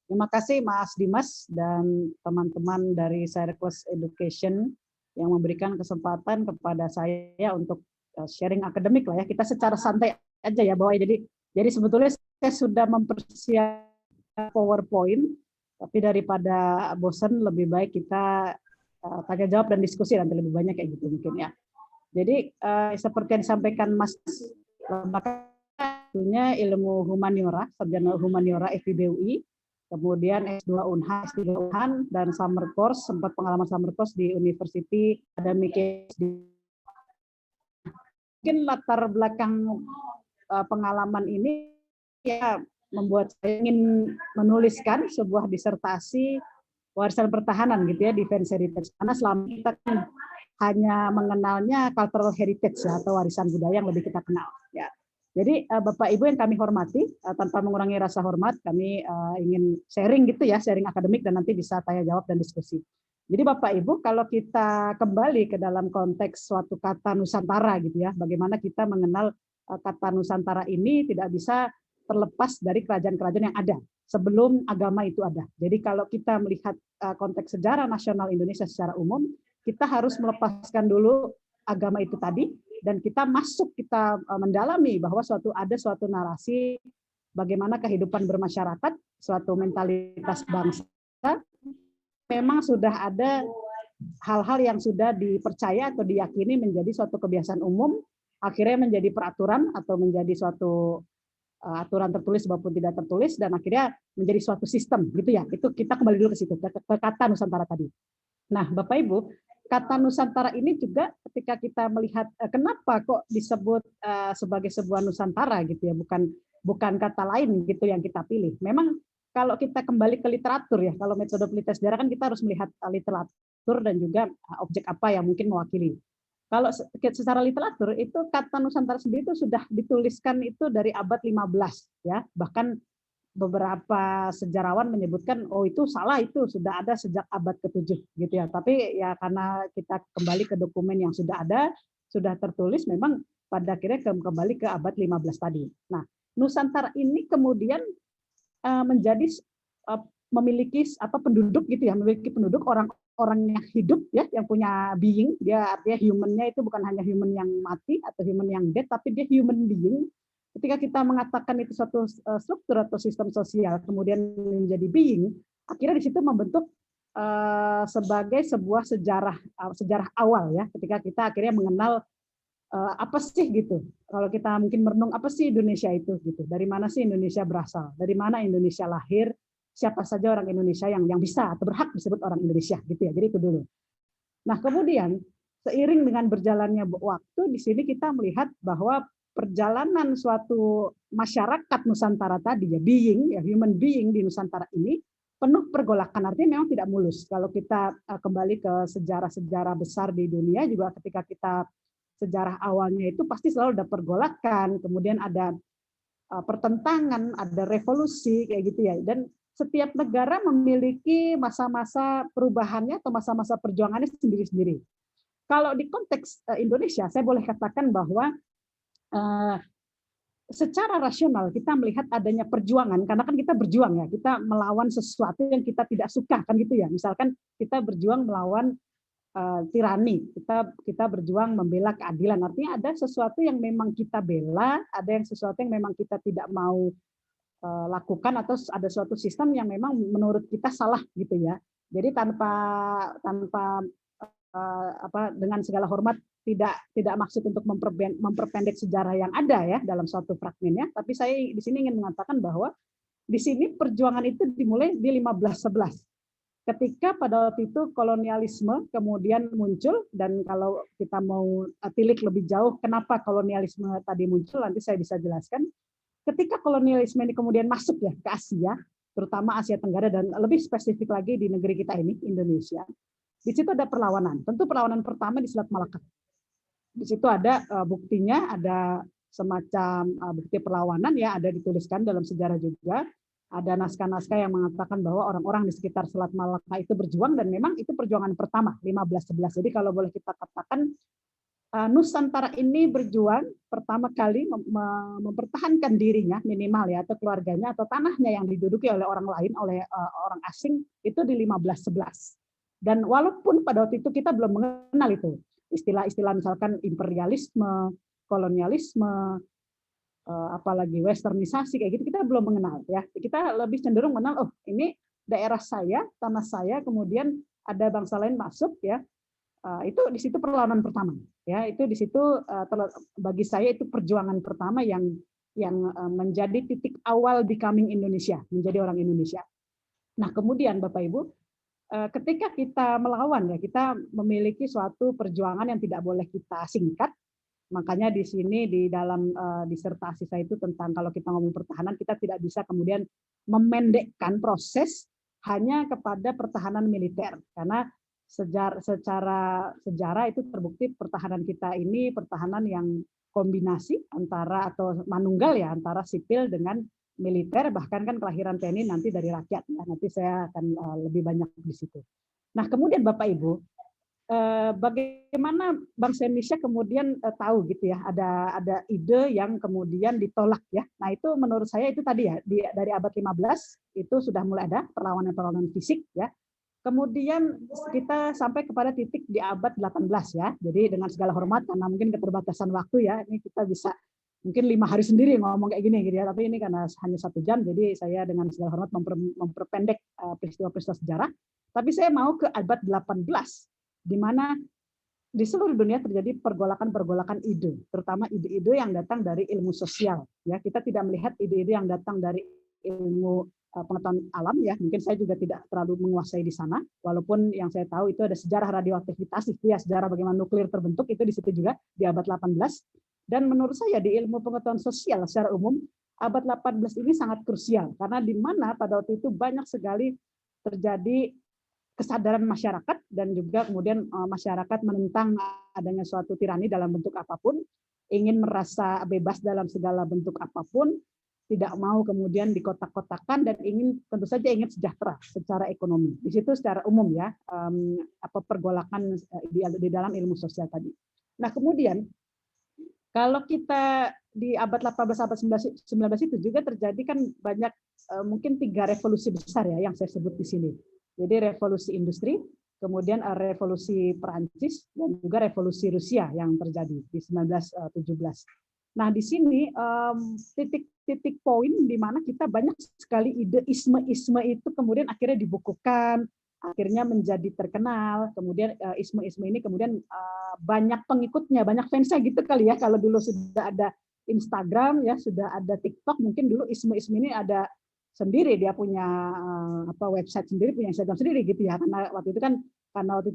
Terima kasih Mas Dimas dan teman-teman dari Circles Education yang memberikan kesempatan kepada saya untuk sharing akademik lah ya. Kita secara santai aja ya bahwa jadi sebetulnya saya sudah mempersiapkan PowerPoint, tapi daripada bosan lebih baik kita tanya jawab dan diskusi nanti lebih banyak kayak gitu mungkin ya. Jadi seperti yang disampaikan Mas, punya ilmu humaniora, sarjana humaniora FIB UI, kemudian S2 Unhan, S3 Unhan, dan summer course, sempat pengalaman summer course di University Academic. Mungkin latar belakang pengalaman ini ya membuat saya ingin menuliskan sebuah disertasi warisan pertahanan gitu ya, defense heritage. Karena selama kita kan hanya mengenalnya cultural heritage ya, atau warisan budaya yang lebih kita kenal ya. Jadi Bapak Ibu yang kami hormati, tanpa mengurangi rasa hormat, kami ingin sharing gitu ya, sharing akademik dan nanti bisa tanya jawab dan diskusi. Jadi Bapak Ibu, kalau kita kembali ke dalam konteks suatu kata Nusantara gitu ya, bagaimana kita mengenal kata Nusantara ini tidak bisa terlepas dari kerajaan-kerajaan yang ada sebelum agama itu ada. Jadi kalau kita melihat konteks sejarah nasional Indonesia secara umum, kita harus melepaskan dulu agama itu tadi, dan kita mendalami bahwa ada suatu narasi bagaimana kehidupan bermasyarakat, suatu mentalitas bangsa, memang sudah ada hal-hal yang sudah dipercaya atau diyakini menjadi suatu kebiasaan umum, akhirnya menjadi peraturan atau menjadi suatu aturan tertulis maupun tidak tertulis, dan akhirnya menjadi suatu sistem gitu ya. Itu kita kembali dulu ke situ, ke kata Nusantara tadi. Nah, Bapak Ibu, kata Nusantara ini juga ketika kita melihat kenapa kok disebut sebagai sebuah Nusantara gitu ya, bukan kata lain gitu yang kita pilih. Memang kalau kita kembali ke literatur ya, kalau metode penelitian sejarah kan kita harus melihat literatur dan juga objek apa yang mungkin mewakili. Kalau secara literatur itu kata Nusantara sendiri itu sudah dituliskan itu dari abad 15 ya, bahkan beberapa sejarawan menyebutkan oh itu salah, itu sudah ada sejak abad ke-7 gitu ya. Tapi ya karena kita kembali ke dokumen yang sudah ada, sudah tertulis, memang pada akhirnya kembali ke abad 15 tadi. Nah, Nusantara ini kemudian menjadi memiliki penduduk gitu ya, memiliki penduduk orang yang hidup ya, yang punya being, dia artinya human-nya itu bukan hanya human yang mati atau human yang dead, tapi dia human being. Ketika kita mengatakan itu suatu struktur atau sistem sosial kemudian menjadi being, akhirnya di situ membentuk sebagai sebuah sejarah awal ya, ketika kita akhirnya mengenal apa sih gitu. Kalau kita mungkin merenung apa sih Indonesia itu gitu. Dari mana sih Indonesia berasal? Dari mana Indonesia lahir? Siapa saja orang Indonesia yang bisa atau berhak disebut orang Indonesia gitu ya. Jadi itu dulu. Nah, kemudian seiring dengan berjalannya waktu, di sini kita melihat bahwa perjalanan suatu masyarakat Nusantara tadi ya, being ya, human being di Nusantara ini penuh pergolakan, artinya memang tidak mulus. Kalau kita kembali ke sejarah-sejarah besar di dunia juga, ketika kita sejarah awalnya itu pasti selalu ada pergolakan, kemudian ada pertentangan, ada revolusi kayak gitu ya. Dan setiap negara memiliki masa-masa perubahannya atau masa-masa perjuangannya sendiri-sendiri. Kalau di konteks Indonesia, saya boleh katakan bahwa secara rasional kita melihat adanya perjuangan, karena kan kita berjuang ya, kita melawan sesuatu yang kita tidak suka kan gitu ya. Misalkan kita berjuang melawan tirani, kita berjuang membela keadilan. Artinya ada sesuatu yang memang kita bela, ada yang sesuatu yang memang kita tidak mau lakukan, atau ada suatu sistem yang memang menurut kita salah gitu ya. Jadi tanpa dengan segala hormat, tidak maksud untuk memperpendek sejarah yang ada ya dalam suatu fragmennya, tapi saya di sini ingin mengatakan bahwa di sini perjuangan itu dimulai di 1511. Ketika pada waktu itu kolonialisme kemudian muncul, dan kalau kita mau tilik lebih jauh kenapa kolonialisme tadi muncul, nanti saya bisa jelaskan. Ketika kolonialisme ini kemudian masuk ya ke Asia, terutama Asia Tenggara dan lebih spesifik lagi di negeri kita ini, Indonesia, di situ ada perlawanan. Tentu perlawanan pertama di Selat Malaka. Di situ ada buktinya, ada semacam bukti perlawanan ya, ada dituliskan dalam sejarah juga. Ada naskah-naskah yang mengatakan bahwa orang-orang di sekitar Selat Malaka itu berjuang, dan memang itu perjuangan pertama 1511. Jadi kalau boleh kita katakan Nusantara ini berjuang pertama kali mempertahankan dirinya minimal ya, atau keluarganya atau tanahnya yang diduduki oleh orang lain, oleh orang asing itu di 1511. Dan walaupun pada waktu itu kita belum mengenal itu istilah-istilah misalkan imperialisme, kolonialisme, apalagi westernisasi kayak gitu, kita belum mengenal ya. Kita lebih cenderung mengenal, oh ini daerah saya, tanah saya, kemudian ada bangsa lain masuk ya. Itu di situ perlawanan pertama ya. Itu di situ bagi saya itu perjuangan pertama yang menjadi titik awal becoming Indonesia, menjadi orang Indonesia. Nah, kemudian Bapak Ibu, ketika kita melawan ya, kita memiliki suatu perjuangan yang tidak boleh kita singkat. Makanya di sini di dalam disertasi saya itu tentang kalau kita ngomong pertahanan, kita tidak bisa kemudian memendekkan proses hanya kepada pertahanan militer, karena secara sejarah itu terbukti pertahanan kita ini pertahanan yang kombinasi antara atau manunggal ya, antara sipil dengan militer, bahkan kan kelahiran TNI nanti dari rakyat. Nanti saya akan lebih banyak di situ. Nah, kemudian Bapak Ibu, bagaimana bangsa Indonesia kemudian tahu gitu ya, ada ide yang kemudian ditolak ya. Nah, itu menurut saya itu tadi ya, dari abad 15 itu sudah mulai ada perlawanan-perlawanan fisik ya. Kemudian kita sampai kepada titik di abad 18 ya. Jadi dengan segala hormat karena mungkin keterbatasan waktu ya, ini kita bisa mungkin 5 hari sendiri ngomong kayak gini gitu ya. Tapi ini karena hanya 1 jam, jadi saya dengan segala hormat memperpendek peristiwa-peristiwa sejarah. Tapi saya mau ke abad 18, di mana di seluruh dunia terjadi pergolakan-pergolakan ide, terutama ide-ide yang datang dari ilmu sosial. Ya, kita tidak melihat ide-ide yang datang dari ilmu pengetahuan alam ya, mungkin saya juga tidak terlalu menguasai di sana, walaupun yang saya tahu itu ada sejarah radioaktivitas itu ya, sejarah bagaimana nuklir terbentuk itu di situ juga di abad 18. Dan menurut saya di ilmu pengetahuan sosial secara umum abad 18 ini sangat krusial karena di mana pada waktu itu banyak sekali terjadi kesadaran masyarakat dan juga kemudian masyarakat menentang adanya suatu tirani dalam bentuk apapun, ingin merasa bebas dalam segala bentuk apapun, tidak mau kemudian dikotak-kotakan dan tentu saja ingin sejahtera secara ekonomi. Di situ secara umum ya pergolakan di dalam ilmu sosial tadi. Nah, kemudian kalau kita di abad 18 abad 19 itu juga terjadi kan banyak mungkin 3 revolusi besar ya yang saya sebut di sini. Jadi revolusi industri, kemudian revolusi Perancis dan juga revolusi Rusia yang terjadi di 1917. Nah, di sini titik poin di mana kita banyak sekali ide isme-isme itu kemudian akhirnya dibukukan, akhirnya menjadi terkenal. Kemudian isme-isme ini kemudian banyak pengikutnya, banyak fansnya gitu kali ya. Kalau dulu sudah ada Instagram ya, sudah ada TikTok, mungkin dulu isme-isme ini ada sendiri, dia punya website sendiri, punya Instagram sendiri gitu ya. Karena waktu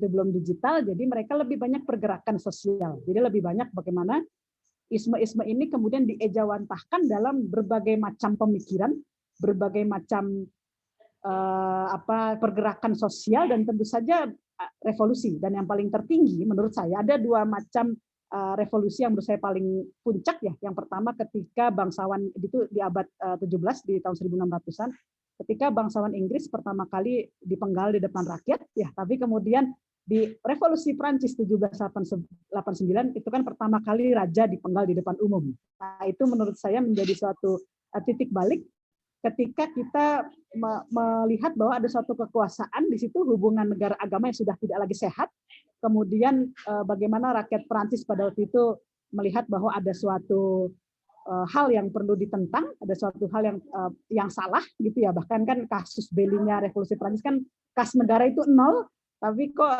itu belum digital, jadi mereka lebih banyak pergerakan sosial. Jadi lebih banyak bagaimana isme-isme ini kemudian diejawantahkan dalam berbagai macam pemikiran, berbagai macam pergerakan sosial dan tentu saja revolusi. Dan yang paling tertinggi menurut saya ada 2 macam revolusi yang menurut saya paling puncak ya. Yang pertama ketika bangsawan itu di abad 17 di tahun 1600-an, ketika bangsawan Inggris pertama kali dipenggal di depan rakyat ya, tapi kemudian di revolusi Prancis 1789 itu kan pertama kali raja dipenggal di depan umum. Nah, itu menurut saya menjadi suatu titik balik ketika kita melihat bahwa ada suatu kekuasaan di situ, hubungan negara agama yang sudah tidak lagi sehat. Kemudian bagaimana rakyat Perancis pada waktu itu melihat bahwa ada suatu hal yang perlu ditentang, ada suatu hal yang salah gitu ya. Bahkan kan kasus belinya revolusi Perancis kan kas negara itu 0, tapi kok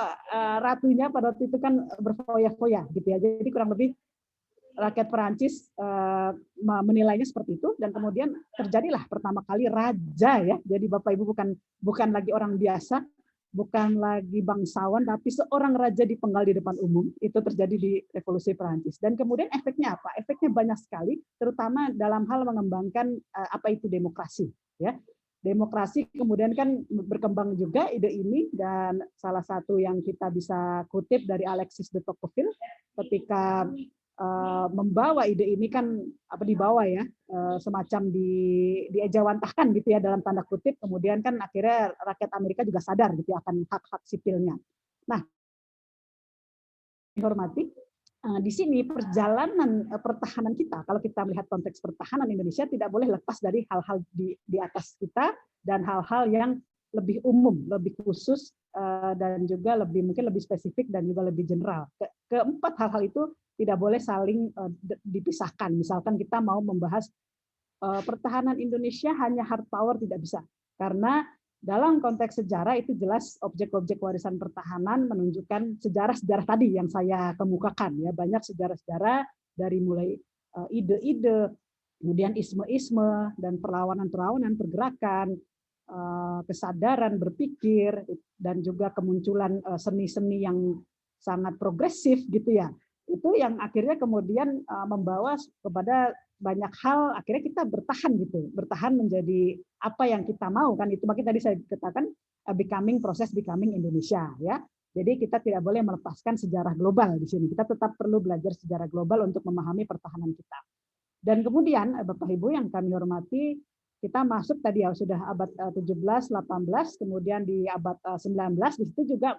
ratunya pada waktu itu kan berfoya-foya gitu ya. Jadi kurang lebih rakyat Perancis menilainya seperti itu dan kemudian terjadilah pertama kali raja ya. Jadi Bapak Ibu bukan lagi orang biasa, bukan lagi bangsawan, tapi seorang raja dipenggal di depan umum. Itu terjadi di revolusi Perancis. Dan kemudian efeknya apa? Efeknya banyak sekali, terutama dalam hal mengembangkan apa itu demokrasi ya. Demokrasi kemudian kan berkembang juga ide ini, dan salah satu yang kita bisa kutip dari Alexis de Tocqueville ketika membawa ide ini kan dibawa ya semacam diejawantahkan gitu ya dalam tanda kutip, kemudian kan akhirnya rakyat Amerika juga sadar gitu akan hak-hak sipilnya. Nah, dihormati Di sini perjalanan pertahanan kita, kalau kita melihat konteks pertahanan Indonesia, tidak boleh lepas dari hal-hal di atas kita dan hal-hal yang lebih umum, lebih khusus, dan juga mungkin lebih spesifik dan juga lebih general. Keempat hal-hal itu tidak boleh saling dipisahkan. Misalkan kita mau membahas pertahanan Indonesia hanya hard power, tidak bisa. Karena dalam konteks sejarah itu jelas objek-objek warisan pertahanan menunjukkan sejarah-sejarah tadi yang saya kemukakan, ya, banyak sejarah-sejarah dari mulai ide-ide, kemudian isme-isme dan perlawanan-perlawanan, pergerakan, kesadaran berpikir, dan juga kemunculan seni-seni yang sangat progresif gitu ya. Itu yang akhirnya kemudian membawa kepada banyak hal, akhirnya kita bertahan gitu, bertahan menjadi apa yang kita mau kan, itu makanya tadi saya katakan proses becoming Indonesia, ya. Jadi kita tidak boleh melepaskan sejarah global di sini. Kita tetap perlu belajar sejarah global untuk memahami pertahanan kita. Dan kemudian Bapak Ibu yang kami hormati, kita masuk tadi ya sudah abad 17, 18, kemudian di abad 19, di situ juga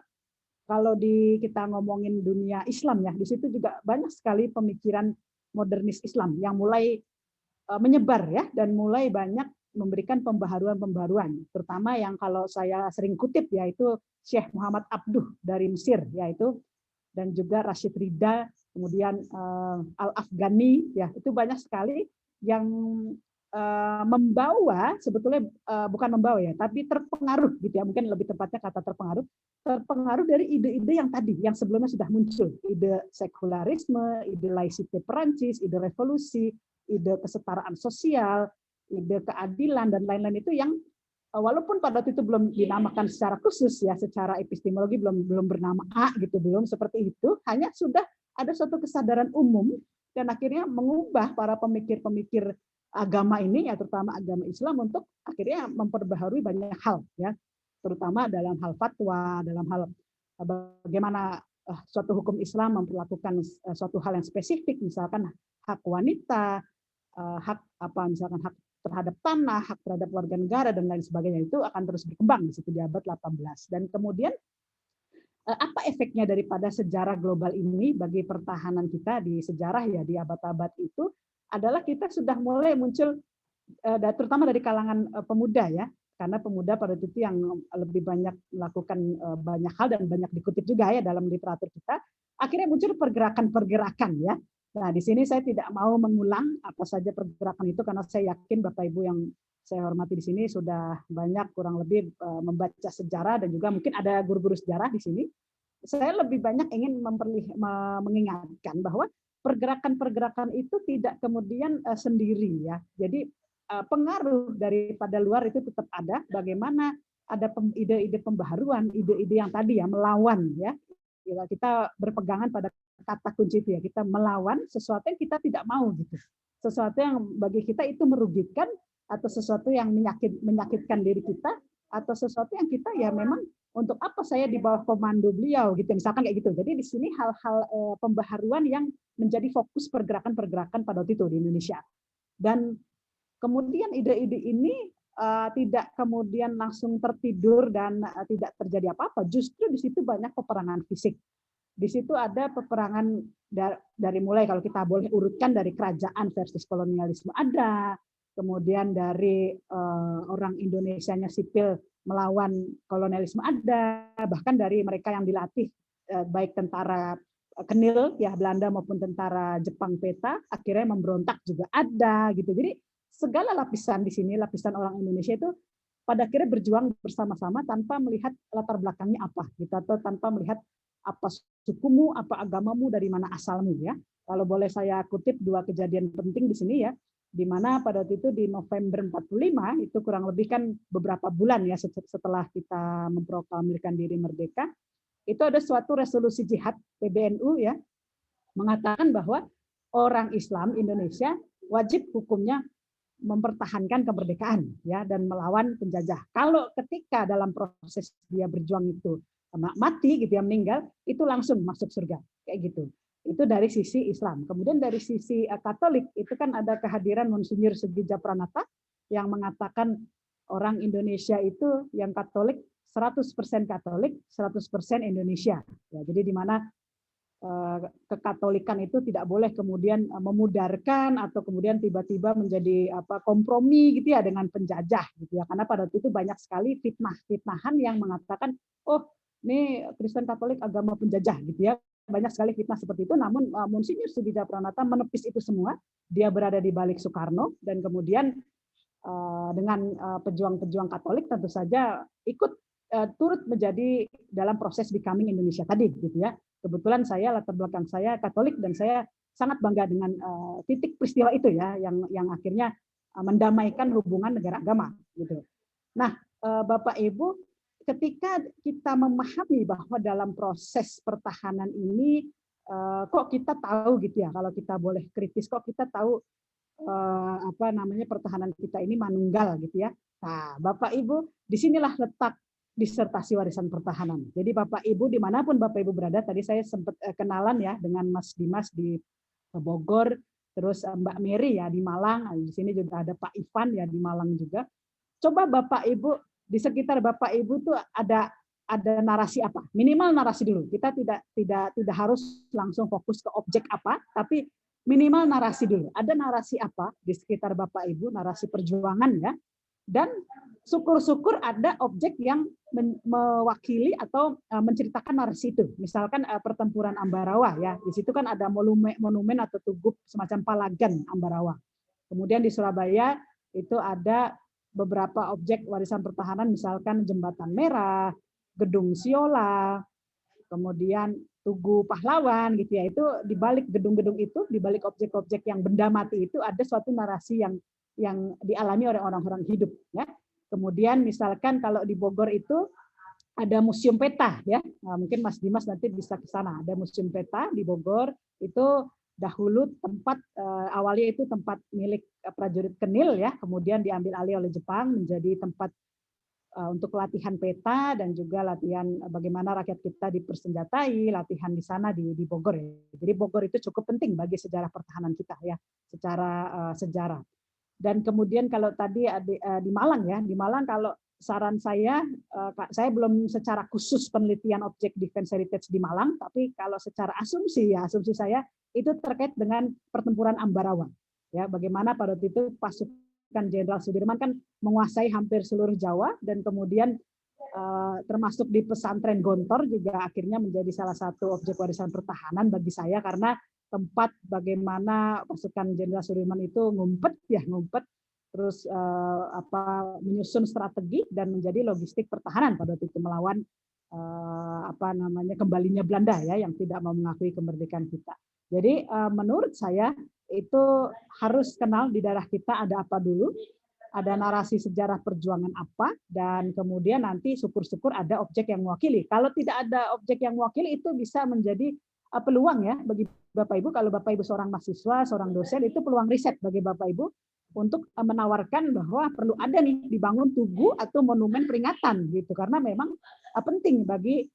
kalau kita ngomongin dunia Islam ya, di situ juga banyak sekali pemikiran modernis Islam yang mulai menyebar ya, dan mulai banyak memberikan pembaharuan-pembaharuan, terutama yang kalau saya sering kutip yaitu Syekh Muhammad Abduh dari Mesir, yaitu, dan juga Rashid Rida, kemudian Al-Afghani, ya itu banyak sekali yang membawa, sebetulnya bukan membawa ya, tapi terpengaruh gitu ya, mungkin lebih tepatnya kata terpengaruh dari ide-ide yang tadi, yang sebelumnya sudah muncul, ide sekularisme, ide laicite Perancis, ide revolusi, ide kesetaraan sosial, ide keadilan, dan lain-lain itu yang walaupun pada waktu itu belum dinamakan secara khusus ya, secara epistemologi belum bernama A gitu, belum seperti itu, hanya sudah ada suatu kesadaran umum dan akhirnya mengubah para pemikir-pemikir agama ini ya, terutama agama Islam, untuk akhirnya memperbaharui banyak hal ya, terutama dalam hal fatwa, dalam hal bagaimana suatu hukum Islam memperlakukan suatu hal yang spesifik, misalkan hak wanita, hak misalkan hak terhadap tanah, hak terhadap warga negara, dan lain sebagainya, itu akan terus berkembang di situ di abad 18. Dan kemudian apa efeknya daripada sejarah global ini bagi pertahanan kita di sejarah ya, di abad-abad itu adalah kita sudah mulai muncul terutama dari kalangan pemuda ya, karena pemuda pada itu yang lebih banyak melakukan banyak hal dan banyak dikutip juga ya dalam literatur kita, akhirnya muncul pergerakan-pergerakan ya. Nah, di sini saya tidak mau mengulang apa saja pergerakan itu, karena saya yakin Bapak Ibu yang saya hormati di sini sudah banyak kurang lebih membaca sejarah, dan juga mungkin ada guru-guru sejarah di sini. Saya lebih banyak ingin mengingatkan bahwa pergerakan-pergerakan itu tidak kemudian sendiri ya. Jadi pengaruh daripada luar itu tetap ada. Bagaimana ada ide-ide pembaharuan, ide-ide yang tadi ya melawan ya. Kita berpegangan pada kata kunci itu ya, kita melawan sesuatu yang kita tidak mau gitu. Sesuatu yang bagi kita itu merugikan, atau sesuatu yang menyakitkan diri kita, atau sesuatu yang kita ya memang untuk apa saya di bawah komando beliau gitu, misalkan kayak gitu. Jadi di sini hal-hal pembaharuan yang menjadi fokus pergerakan-pergerakan pada waktu itu di Indonesia. Dan kemudian ide-ide ini tidak kemudian langsung tertidur dan tidak terjadi apa-apa. Justru di situ banyak peperangan fisik. Di situ ada peperangan dari mulai, kalau kita boleh urutkan, dari kerajaan versus kolonialisme ada, kemudian dari orang Indonesianya sipil melawan kolonialisme ada, bahkan dari mereka yang dilatih baik tentara Kenil ya Belanda maupun tentara Jepang peta akhirnya memberontak juga ada gitu. Jadi segala lapisan di sini, lapisan orang Indonesia itu pada akhirnya berjuang bersama-sama tanpa melihat latar belakangnya apa gitu, atau tanpa melihat apa sukumu, apa agamamu, dari mana asalmu ya. Kalau boleh saya kutip dua kejadian penting di sini ya, di mana pada waktu itu di November 45 itu kurang lebih kan beberapa bulan ya setelah kita memproklamirkan diri merdeka, itu ada suatu resolusi jihad PBNU ya, mengatakan bahwa orang Islam Indonesia wajib hukumnya mempertahankan kemerdekaan ya, dan melawan penjajah. Kalau ketika dalam proses dia berjuang itu mati gitu ya, meninggal, itu langsung masuk surga kayak gitu. Itu dari sisi Islam. Kemudian dari sisi Katolik itu kan ada kehadiran Monsinyur Sugija Pranata yang mengatakan orang Indonesia itu yang Katolik 100% Katolik, 100% Indonesia. Ya, jadi di mana kekatolikan itu tidak boleh kemudian memudarkan atau kemudian tiba-tiba menjadi kompromi gitu ya dengan penjajah gitu ya, karena pada waktu itu banyak sekali fitnahan yang mengatakan oh ini Kristen Katolik agama penjajah gitu ya, banyak sekali fitnah seperti itu. Namun Monsinyur Sudija Pranata menepis itu semua, dia berada di balik Soekarno dan kemudian dengan pejuang-pejuang Katolik tentu saja ikut turut menjadi dalam proses becoming Indonesia tadi gitu ya. Kebetulan saya latar belakang saya Katolik dan saya sangat bangga dengan titik peristiwa itu ya yang akhirnya mendamaikan hubungan negara agama gitu. Nah, Bapak Ibu, ketika kita memahami bahwa dalam proses pertahanan ini kok kita tahu gitu ya, kalau kita boleh kritis kok kita tahu pertahanan kita ini manunggal gitu ya. Nah, Bapak Ibu, disinilah letak disertasi warisan pertahanan. Jadi Bapak Ibu dimanapun Bapak Ibu berada, tadi saya sempat kenalan ya dengan Mas Dimas di Bogor, terus Mbak Mary ya di Malang, di sini juga ada Pak Ivan ya di Malang juga. Coba Bapak Ibu di sekitar Bapak Ibu tuh ada narasi apa? Minimal narasi dulu. Kita tidak harus langsung fokus ke objek apa, tapi minimal narasi dulu. Ada narasi apa di sekitar Bapak Ibu, narasi perjuangan ya. Dan syukur-syukur ada objek yang mewakili atau menceritakan narasi itu. Misalkan pertempuran Ambarawa ya. Di situ kan ada monumen atau tugu semacam Palagan Ambarawa. Kemudian di Surabaya itu ada beberapa objek warisan pertahanan, misalkan Jembatan Merah, Gedung Siola, kemudian Tugu Pahlawan gitu ya. Itu di balik gedung-gedung itu, di balik objek-objek yang benda mati itu ada suatu narasi yang dialami oleh orang-orang hidup ya. Kemudian misalkan kalau di Bogor itu ada Museum Peta ya. Nah, mungkin Mas Dimas nanti bisa ke sana. Ada Museum Peta di Bogor, itu dahulu tempat awalnya itu tempat milik prajurit Kenil ya, kemudian diambil alih oleh Jepang menjadi tempat untuk latihan peta dan juga latihan bagaimana rakyat kita dipersenjatai, latihan di sana di Bogor ya. Jadi Bogor itu cukup penting bagi sejarah pertahanan kita ya, secara sejarah. Dan kemudian kalau tadi di Malang ya, di Malang kalau saran saya belum secara khusus penelitian objek defense heritage di Malang, tapi kalau secara asumsi saya itu terkait dengan pertempuran Ambarawa. Ya, bagaimana pada waktu itu pasukan Jenderal Sudirman kan menguasai hampir seluruh Jawa dan kemudian termasuk di pesantren Gontor juga akhirnya menjadi salah satu objek warisan pertahanan bagi saya karena tempat bagaimana pasukan Jenderal Sudirman itu ngumpet terus menyusun strategi dan menjadi logistik pertahanan pada waktu itu melawan kembalinya Belanda ya yang tidak mau mengakui kemerdekaan kita. Jadi menurut saya itu harus kenal di daerah kita ada apa dulu, ada narasi sejarah perjuangan apa, dan kemudian nanti syukur-syukur ada objek yang mewakili. Kalau tidak ada objek yang mewakili itu bisa menjadi peluang ya bagi Bapak Ibu, kalau Bapak Ibu seorang mahasiswa, seorang dosen, itu peluang riset bagi Bapak Ibu untuk menawarkan bahwa perlu ada nih dibangun tugu atau monumen peringatan gitu, karena memang penting bagi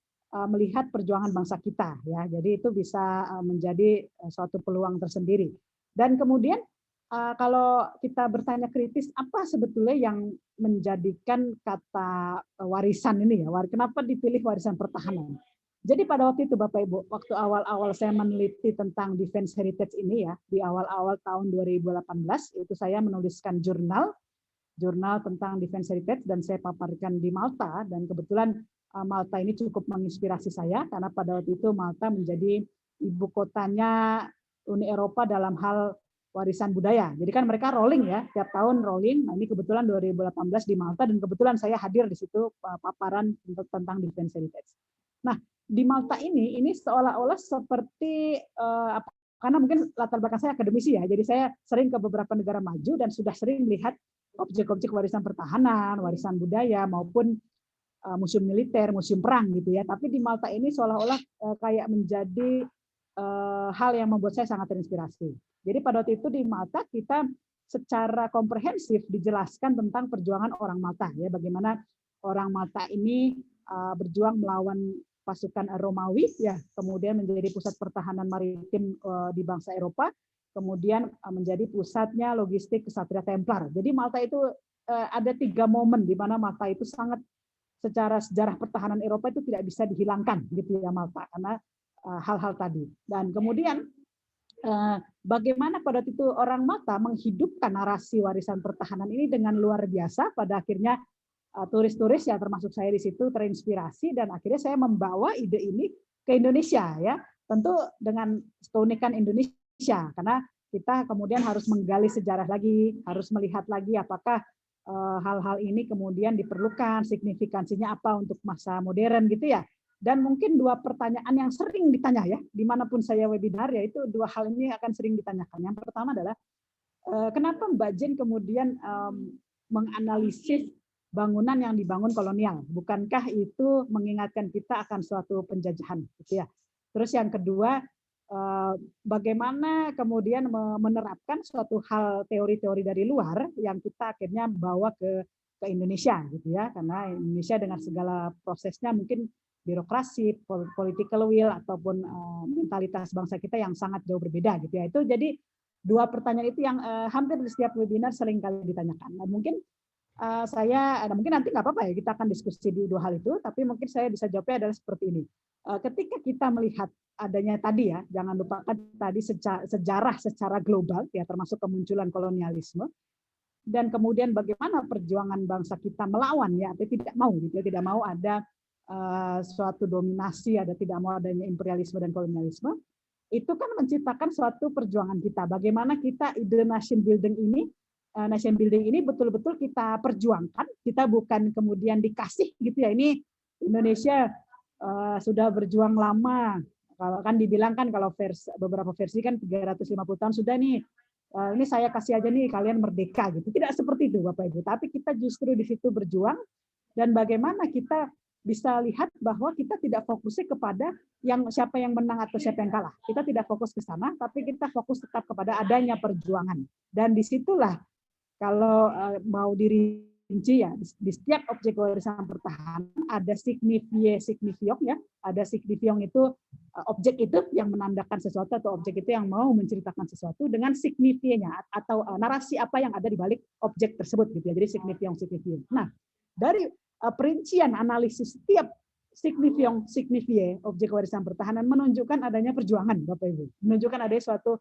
melihat perjuangan bangsa kita ya. Jadi itu bisa menjadi suatu peluang tersendiri. Dan kemudian kalau kita bertanya kritis, apa sebetulnya yang menjadikan kata warisan ini ya? Kenapa dipilih warisan pertahanan? Jadi pada waktu itu Bapak Ibu, waktu awal-awal saya meneliti tentang defense heritage ini ya, di awal-awal tahun 2018 itu saya menuliskan jurnal tentang defense heritage dan saya paparkan di Malta, dan kebetulan Malta ini cukup menginspirasi saya karena pada waktu itu Malta menjadi ibu kotanya Uni Eropa dalam hal warisan budaya. Jadi kan mereka rolling ya, tiap tahun rolling. Nah, ini kebetulan 2018 di Malta dan kebetulan saya hadir di situ paparan tentang defense heritage. Nah, di Malta ini seolah-olah seperti karena mungkin latar belakang saya akademisi ya, jadi saya sering ke beberapa negara maju dan sudah sering melihat objek-objek warisan pertahanan, warisan budaya maupun museum militer, museum perang gitu ya. Tapi di Malta ini seolah-olah kayak menjadi hal yang membuat saya sangat terinspirasi. Jadi pada waktu itu di Malta kita secara komprehensif dijelaskan tentang perjuangan orang Malta ya, bagaimana orang Malta ini berjuang melawan pasukan Romawi ya, kemudian menjadi pusat pertahanan maritim di bangsa Eropa, kemudian menjadi pusatnya logistik Ksatria Templar. Jadi Malta itu ada 3 momen di mana Malta itu sangat secara sejarah pertahanan Eropa itu tidak bisa dihilangkan gitu ya Malta, karena hal-hal tadi. Dan kemudian bagaimana pada itu orang Mata menghidupkan narasi warisan pertahanan ini dengan luar biasa. Pada akhirnya turis-turis ya termasuk saya di situ terinspirasi dan akhirnya saya membawa ide ini ke Indonesia ya. Tentu dengan keunikan Indonesia karena kita kemudian harus menggali sejarah lagi, harus melihat lagi apakah hal-hal ini kemudian diperlukan, signifikansinya apa untuk masa modern gitu ya. Dan mungkin dua pertanyaan yang sering ditanya ya, dimanapun saya webinar, yaitu dua hal ini akan sering ditanyakan. Yang pertama adalah, kenapa Mbak Jen kemudian menganalisis bangunan yang dibangun kolonial? Bukankah itu mengingatkan kita akan suatu penjajahan? Gitu ya. Terus yang kedua, bagaimana kemudian menerapkan suatu hal teori-teori dari luar yang kita akhirnya bawa ke Indonesia gitu ya, karena Indonesia dengan segala prosesnya mungkin birokrasi, political will ataupun mentalitas bangsa kita yang sangat jauh berbeda gitu ya. Itu jadi dua pertanyaan itu yang hampir di setiap webinar sering kali ditanyakan. Nah, mungkin mungkin nanti nggak apa-apa ya kita akan diskusi di dua hal itu, tapi mungkin saya bisa jawabnya adalah seperti ini. Ketika kita melihat adanya tadi ya, jangan lupakan tadi sejarah secara global ya, termasuk kemunculan kolonialisme, dan kemudian bagaimana perjuangan bangsa kita melawan ya, atau tidak mau gitu ya, tidak mau ada suatu dominasi, tidak mau adanya imperialisme dan kolonialisme, itu kan menciptakan suatu perjuangan kita. Bagaimana kita ide nation building ini betul-betul kita perjuangkan, kita bukan kemudian dikasih gitu ya. Ini Indonesia sudah berjuang lama. Kalau kan dibilang kan kalau beberapa versi kan 350 tahun sudah nih. Ini saya kasih aja nih kalian merdeka gitu. Tidak seperti itu Bapak Ibu, tapi kita justru di situ berjuang dan bagaimana kita bisa lihat bahwa kita tidak fokusnya kepada siapa yang menang atau siapa yang kalah. Kita tidak fokus ke sana, tapi kita fokus tetap kepada adanya perjuangan. Dan disitulah kalau mau dirinci ya, di setiap objek warisan pertahanan ada signifiong ya, ada signifiong itu objek itu yang menandakan sesuatu atau objek itu yang mau menceritakan sesuatu dengan signifinya atau narasi apa yang ada di balik objek tersebut gitu ya. Jadi signifiong. Nah, dari perincian analisis setiap signifie objek warisan pertahanan menunjukkan adanya perjuangan Bapak Ibu, menunjukkan adanya suatu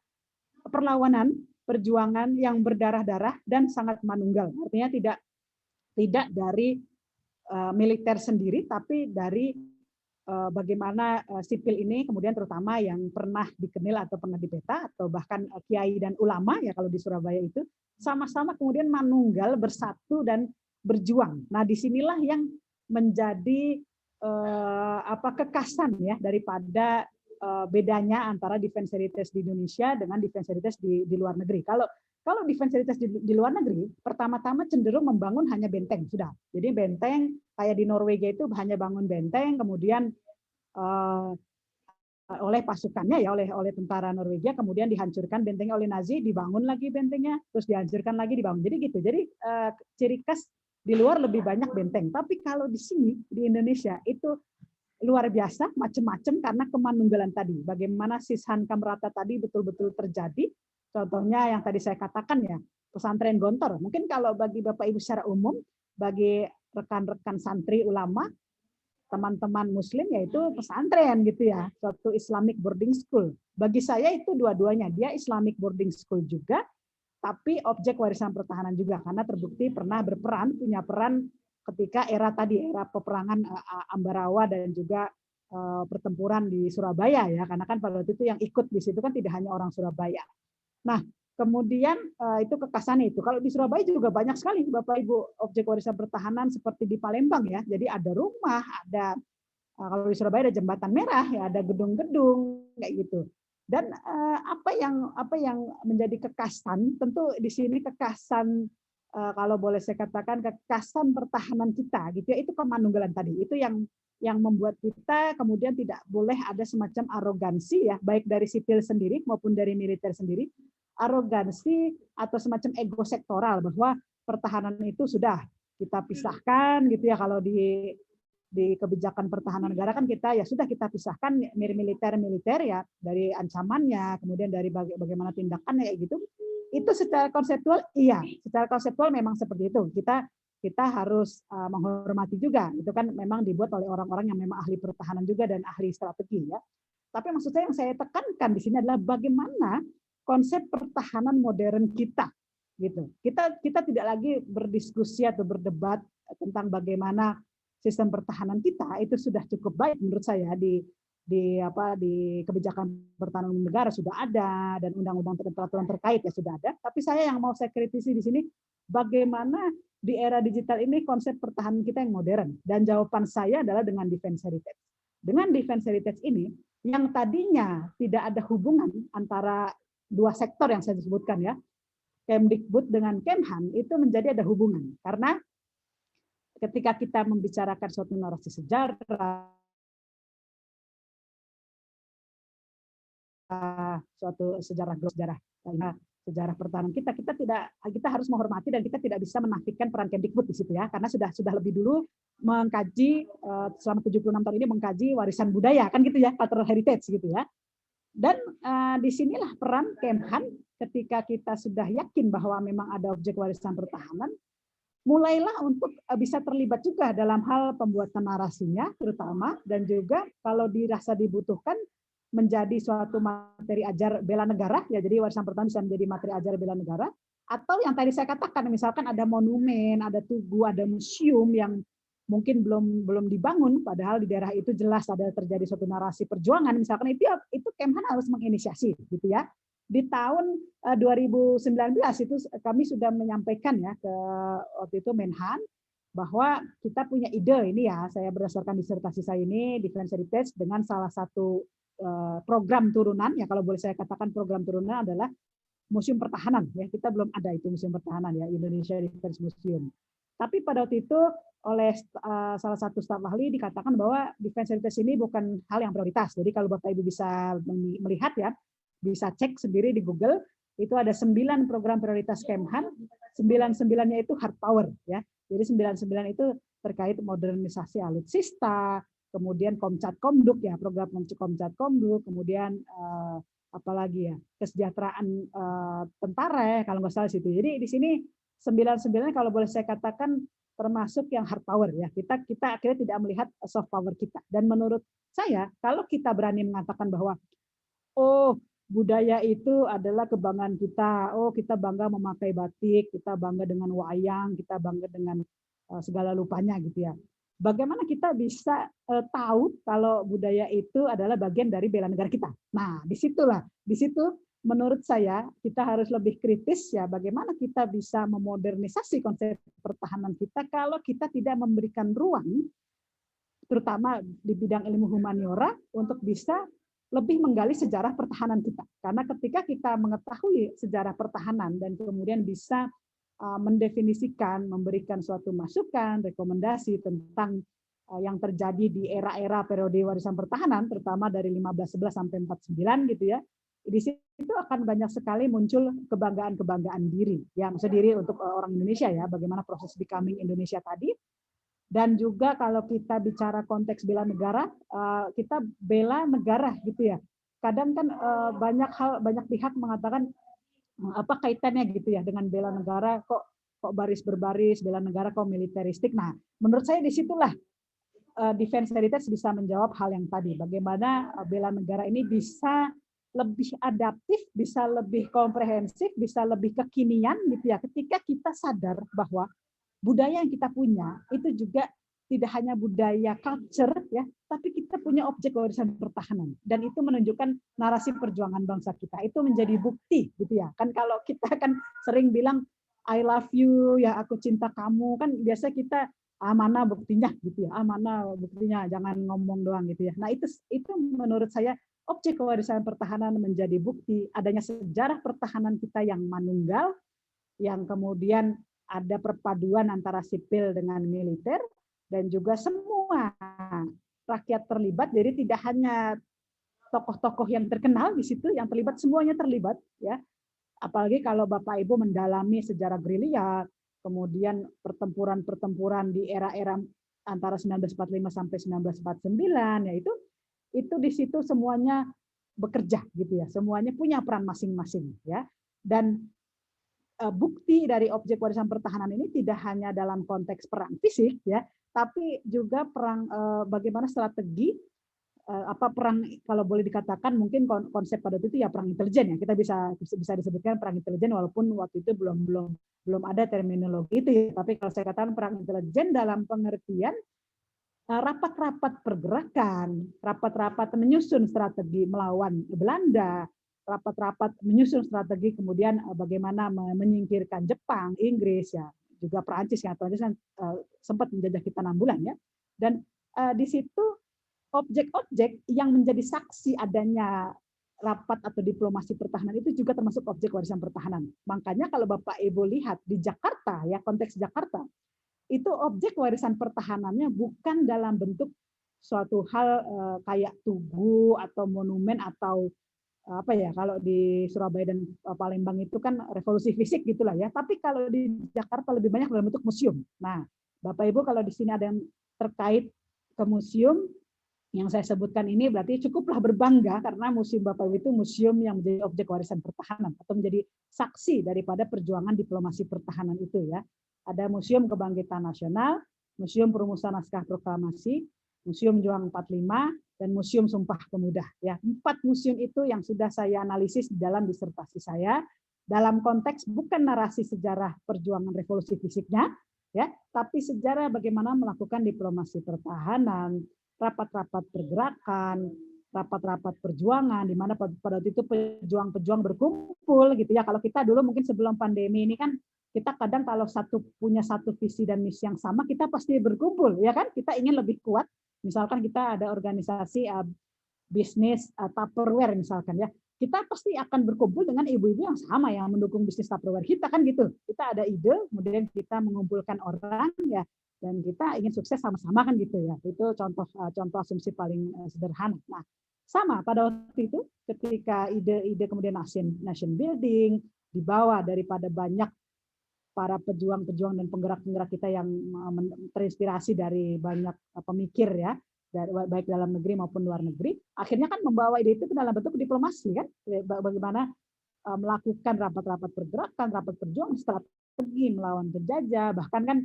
perlawanan, perjuangan yang berdarah-darah dan sangat manunggal. Artinya tidak dari militer sendiri, tapi dari bagaimana sipil ini kemudian terutama yang pernah dikenal atau pernah dipeta atau bahkan kiai dan ulama ya kalau di Surabaya itu sama-sama kemudian manunggal bersatu dan berjuang. Nah, disinilah yang menjadi kekasan ya daripada bedanya antara defense heritage di Indonesia dengan defense heritage di luar negeri. Kalau defense heritage di luar negeri, pertama-tama cenderung membangun hanya benteng sudah. Jadi benteng kayak di Norwegia itu hanya bangun benteng, kemudian oleh pasukannya ya, oleh tentara Norwegia, kemudian dihancurkan bentengnya oleh Nazi, dibangun lagi bentengnya, terus dihancurkan lagi, dibangun. Jadi gitu. Jadi ciri khas di luar lebih banyak benteng. Tapi kalau di sini di Indonesia itu luar biasa, macam-macam karena kemanunggalan tadi. Bagaimana sishan kamerata tadi betul-betul terjadi. Contohnya yang tadi saya katakan ya, pesantren Gontor. Mungkin kalau bagi Bapak Ibu secara umum, bagi rekan-rekan santri ulama, teman-teman muslim yaitu pesantren gitu ya, suatu Islamic boarding school. Bagi saya itu dua-duanya, dia Islamic boarding school juga, tapi objek warisan pertahanan juga karena terbukti pernah berperan, punya peran ketika era peperangan Ambarawa dan juga pertempuran di Surabaya ya, karena kan pada waktu itu yang ikut di situ kan tidak hanya orang Surabaya. Nah, kemudian itu kekasannya itu. Kalau di Surabaya juga banyak sekali Bapak Ibu objek warisan pertahanan seperti di Palembang ya. Jadi ada rumah, ada kalau di Surabaya ada jembatan merah ya, ada gedung-gedung kayak gitu. Dan apa yang menjadi kekasan, tentu di sini kekasan kalau boleh saya katakan kekasan pertahanan kita gitu ya, itu kemanunggalan tadi. Itu yang membuat kita kemudian tidak boleh ada semacam arogansi ya, baik dari sipil sendiri maupun dari militer sendiri, arogansi atau semacam ego sektoral bahwa pertahanan itu sudah kita pisahkan gitu ya. Kalau di kebijakan pertahanan negara kan kita ya sudah kita pisahkan militer ya dari ancamannya, kemudian dari bagaimana tindakannya kayak gitu. Itu secara konseptual iya, secara konseptual memang seperti itu. Kita harus menghormati juga. Itu kan memang dibuat oleh orang-orang yang memang ahli pertahanan juga dan ahli strategi ya. Tapi maksud saya yang saya tekankan di sini adalah bagaimana konsep pertahanan modern kita, gitu. Kita tidak lagi berdiskusi atau berdebat tentang bagaimana sistem pertahanan kita, itu sudah cukup baik menurut saya di kebijakan pertahanan negara sudah ada, dan undang-undang dan peraturan terkait ya sudah ada. Tapi saya yang mau saya kritisi di sini, bagaimana di era digital ini konsep pertahanan kita yang modern. Dan jawaban saya adalah dengan defense heritage. Dengan defense heritage ini, yang tadinya tidak ada hubungan antara dua sektor yang saya sebutkan ya, Kemdikbud dengan Kemhan, itu menjadi ada hubungan. Karena ketika kita membicarakan suatu narasi sejarah, suatu sejarah pertahanan kita harus menghormati dan kita tidak bisa menafikan peran Kemdikbud di situ ya, karena sudah lebih dulu mengkaji selama 76 tahun ini mengkaji warisan budaya kan gitu ya, cultural heritage gitu ya. Dan disinilah peran Kemhan ketika kita sudah yakin bahwa memang ada objek warisan pertahanan, mulailah untuk bisa terlibat juga dalam hal pembuatan narasinya terutama, dan juga kalau dirasa dibutuhkan menjadi suatu materi ajar bela negara ya, jadi warisan pertahanan bisa menjadi materi ajar bela negara, atau yang tadi saya katakan misalkan ada monumen, ada tugu, ada museum yang mungkin belum dibangun padahal di daerah itu jelas ada terjadi suatu narasi perjuangan misalkan, itu Kemhan harus menginisiasi gitu ya. Di tahun 2019 itu kami sudah menyampaikan ya ke waktu itu Menhan bahwa kita punya ide ini ya, saya berdasarkan disertasi saya ini Defense Heritage dengan salah satu program turunan ya, kalau boleh saya katakan program turunan adalah Museum Pertahanan ya, kita belum ada itu Museum Pertahanan ya, Indonesia Defense Museum. Tapi pada waktu itu oleh salah satu staf ahli dikatakan bahwa defense heritage ini bukan hal yang prioritas. Jadi kalau Bapak Ibu bisa melihat ya, bisa cek sendiri di Google, itu ada 9 program prioritas Kemhan, 9-9-nya itu hard power ya. Jadi 9-9 itu terkait modernisasi alutsista, kemudian Komcat-Komduk ya, program Komcat-Komduk, kemudian apalagi ya, kesejahteraan tentara ya, kalau nggak salah situ. Jadi di sini 9-9 kalau boleh saya katakan termasuk yang hard power ya. Kita akhirnya tidak melihat soft power kita. Dan menurut saya kalau kita berani mengatakan bahwa budaya itu adalah kebanggaan kita. Kita bangga memakai batik, kita bangga dengan wayang, kita bangga dengan segala lupanya gitu ya. Bagaimana kita bisa tahu kalau budaya itu adalah bagian dari bela negara kita? Nah, di situ menurut saya kita harus lebih kritis ya, bagaimana kita bisa memodernisasi konsep pertahanan kita kalau kita tidak memberikan ruang terutama di bidang ilmu humaniora untuk bisa lebih menggali sejarah pertahanan kita. Karena ketika kita mengetahui sejarah pertahanan dan kemudian bisa mendefinisikan, memberikan suatu masukan, rekomendasi tentang yang terjadi di era-era periode warisan pertahanan, terutama dari 1511 sampai 49 gitu ya, di situ akan banyak sekali muncul kebanggaan-kebanggaan diri, ya maksud diri untuk orang Indonesia ya, bagaimana proses becoming Indonesia tadi, dan juga kalau kita bicara konteks bela negara, kita bela negara gitu ya. Kadang kan banyak pihak mengatakan apa kaitannya gitu ya dengan bela negara, kok baris berbaris, bela negara kok militeristik. Nah, menurut saya disitulah defense heritage bisa menjawab hal yang tadi, bagaimana bela negara ini bisa lebih adaptif, bisa lebih komprehensif, bisa lebih kekinian gitu ya. Ketika kita sadar bahwa budaya yang kita punya itu juga tidak hanya budaya culture ya, tapi kita punya objek warisan pertahanan dan itu menunjukkan narasi perjuangan bangsa kita. Itu menjadi bukti gitu ya. Kan kalau kita kan sering bilang I love you ya, aku cinta kamu, kan biasa kita mana buktinya gitu ya. Mana buktinya, jangan ngomong doang gitu ya. Nah, itu menurut saya objek kewarisan pertahanan menjadi bukti adanya sejarah pertahanan kita yang manunggal, yang kemudian ada perpaduan antara sipil dengan militer, dan juga semua rakyat terlibat. Jadi tidak hanya tokoh-tokoh yang terkenal di situ yang terlibat, semuanya terlibat ya. Apalagi kalau Bapak Ibu mendalami sejarah gerilya, kemudian pertempuran di era-era antara 1945 sampai 1949 ya, itu di situ semuanya bekerja gitu ya, semuanya punya peran masing-masing ya. Dan bukti dari objek warisan pertahanan ini tidak hanya dalam konteks perang fisik ya, tapi juga perang bagaimana strategi apa perang, kalau boleh dikatakan mungkin konsep pada waktu itu ya perang intelijen ya, kita bisa disebutkan perang intelijen walaupun waktu itu belum ada terminologi itu ya, tapi kalau saya katakan perang intelijen dalam pengertian rapat-rapat pergerakan, rapat-rapat menyusun strategi melawan Belanda, rapat-rapat menyusun strategi kemudian bagaimana menyingkirkan Jepang, Inggris ya, juga Perancis ya, Perancis kan sempat menjajah kita 6 bulan ya, dan di situ objek-objek yang menjadi saksi adanya rapat atau diplomasi pertahanan itu juga termasuk objek warisan pertahanan. Makanya kalau Bapak Ibu lihat di Jakarta ya, konteks Jakarta, itu objek warisan pertahanannya bukan dalam bentuk suatu hal kayak tugu atau monumen atau apa ya, kalau di Surabaya dan Palembang itu kan revolusi fisik gitulah ya. Tapi kalau di Jakarta lebih banyak dalam bentuk museum. Nah, Bapak Ibu kalau di sini ada yang terkait ke museum yang saya sebutkan ini berarti cukuplah berbangga karena museum Bapak Ibu itu museum yang menjadi objek warisan pertahanan atau menjadi saksi daripada perjuangan diplomasi pertahanan itu ya. Ada Museum Kebangkitan Nasional, Museum Perumusan Naskah Proklamasi, Museum Juang 45, dan Museum Sumpah Pemuda. Ya, 4 museum itu yang sudah saya analisis di dalam disertasi saya dalam konteks bukan narasi sejarah perjuangan revolusi fisiknya, ya, tapi sejarah bagaimana melakukan diplomasi pertahanan, rapat-rapat pergerakan, rapat-rapat perjuangan, di mana pada waktu itu pejuang-pejuang berkumpul gitu ya. Kalau kita dulu mungkin sebelum pandemi ini kan kita kadang kalau punya satu visi dan misi yang sama, kita pasti berkumpul ya kan. Kita ingin lebih kuat. Misalkan kita ada organisasi bisnis Tupperware misalkan ya. Kita pasti akan berkumpul dengan ibu-ibu yang sama yang mendukung bisnis Tupperware kita kan gitu. Kita ada ide, kemudian kita mengumpulkan orang ya, dan kita ingin sukses sama-sama kan gitu ya. Itu contoh asumsi paling sederhana. Nah, sama pada waktu itu ketika ide kemudian nation building dibawa daripada banyak para pejuang-pejuang dan penggerak-penggerak kita yang terinspirasi dari banyak pemikir ya, baik dalam negeri maupun luar negeri, akhirnya kan membawa ide itu ke dalam bentuk diplomasi kan, bagaimana melakukan rapat-rapat pergerakan, rapat perjuangan, strategi melawan penjajah, bahkan kan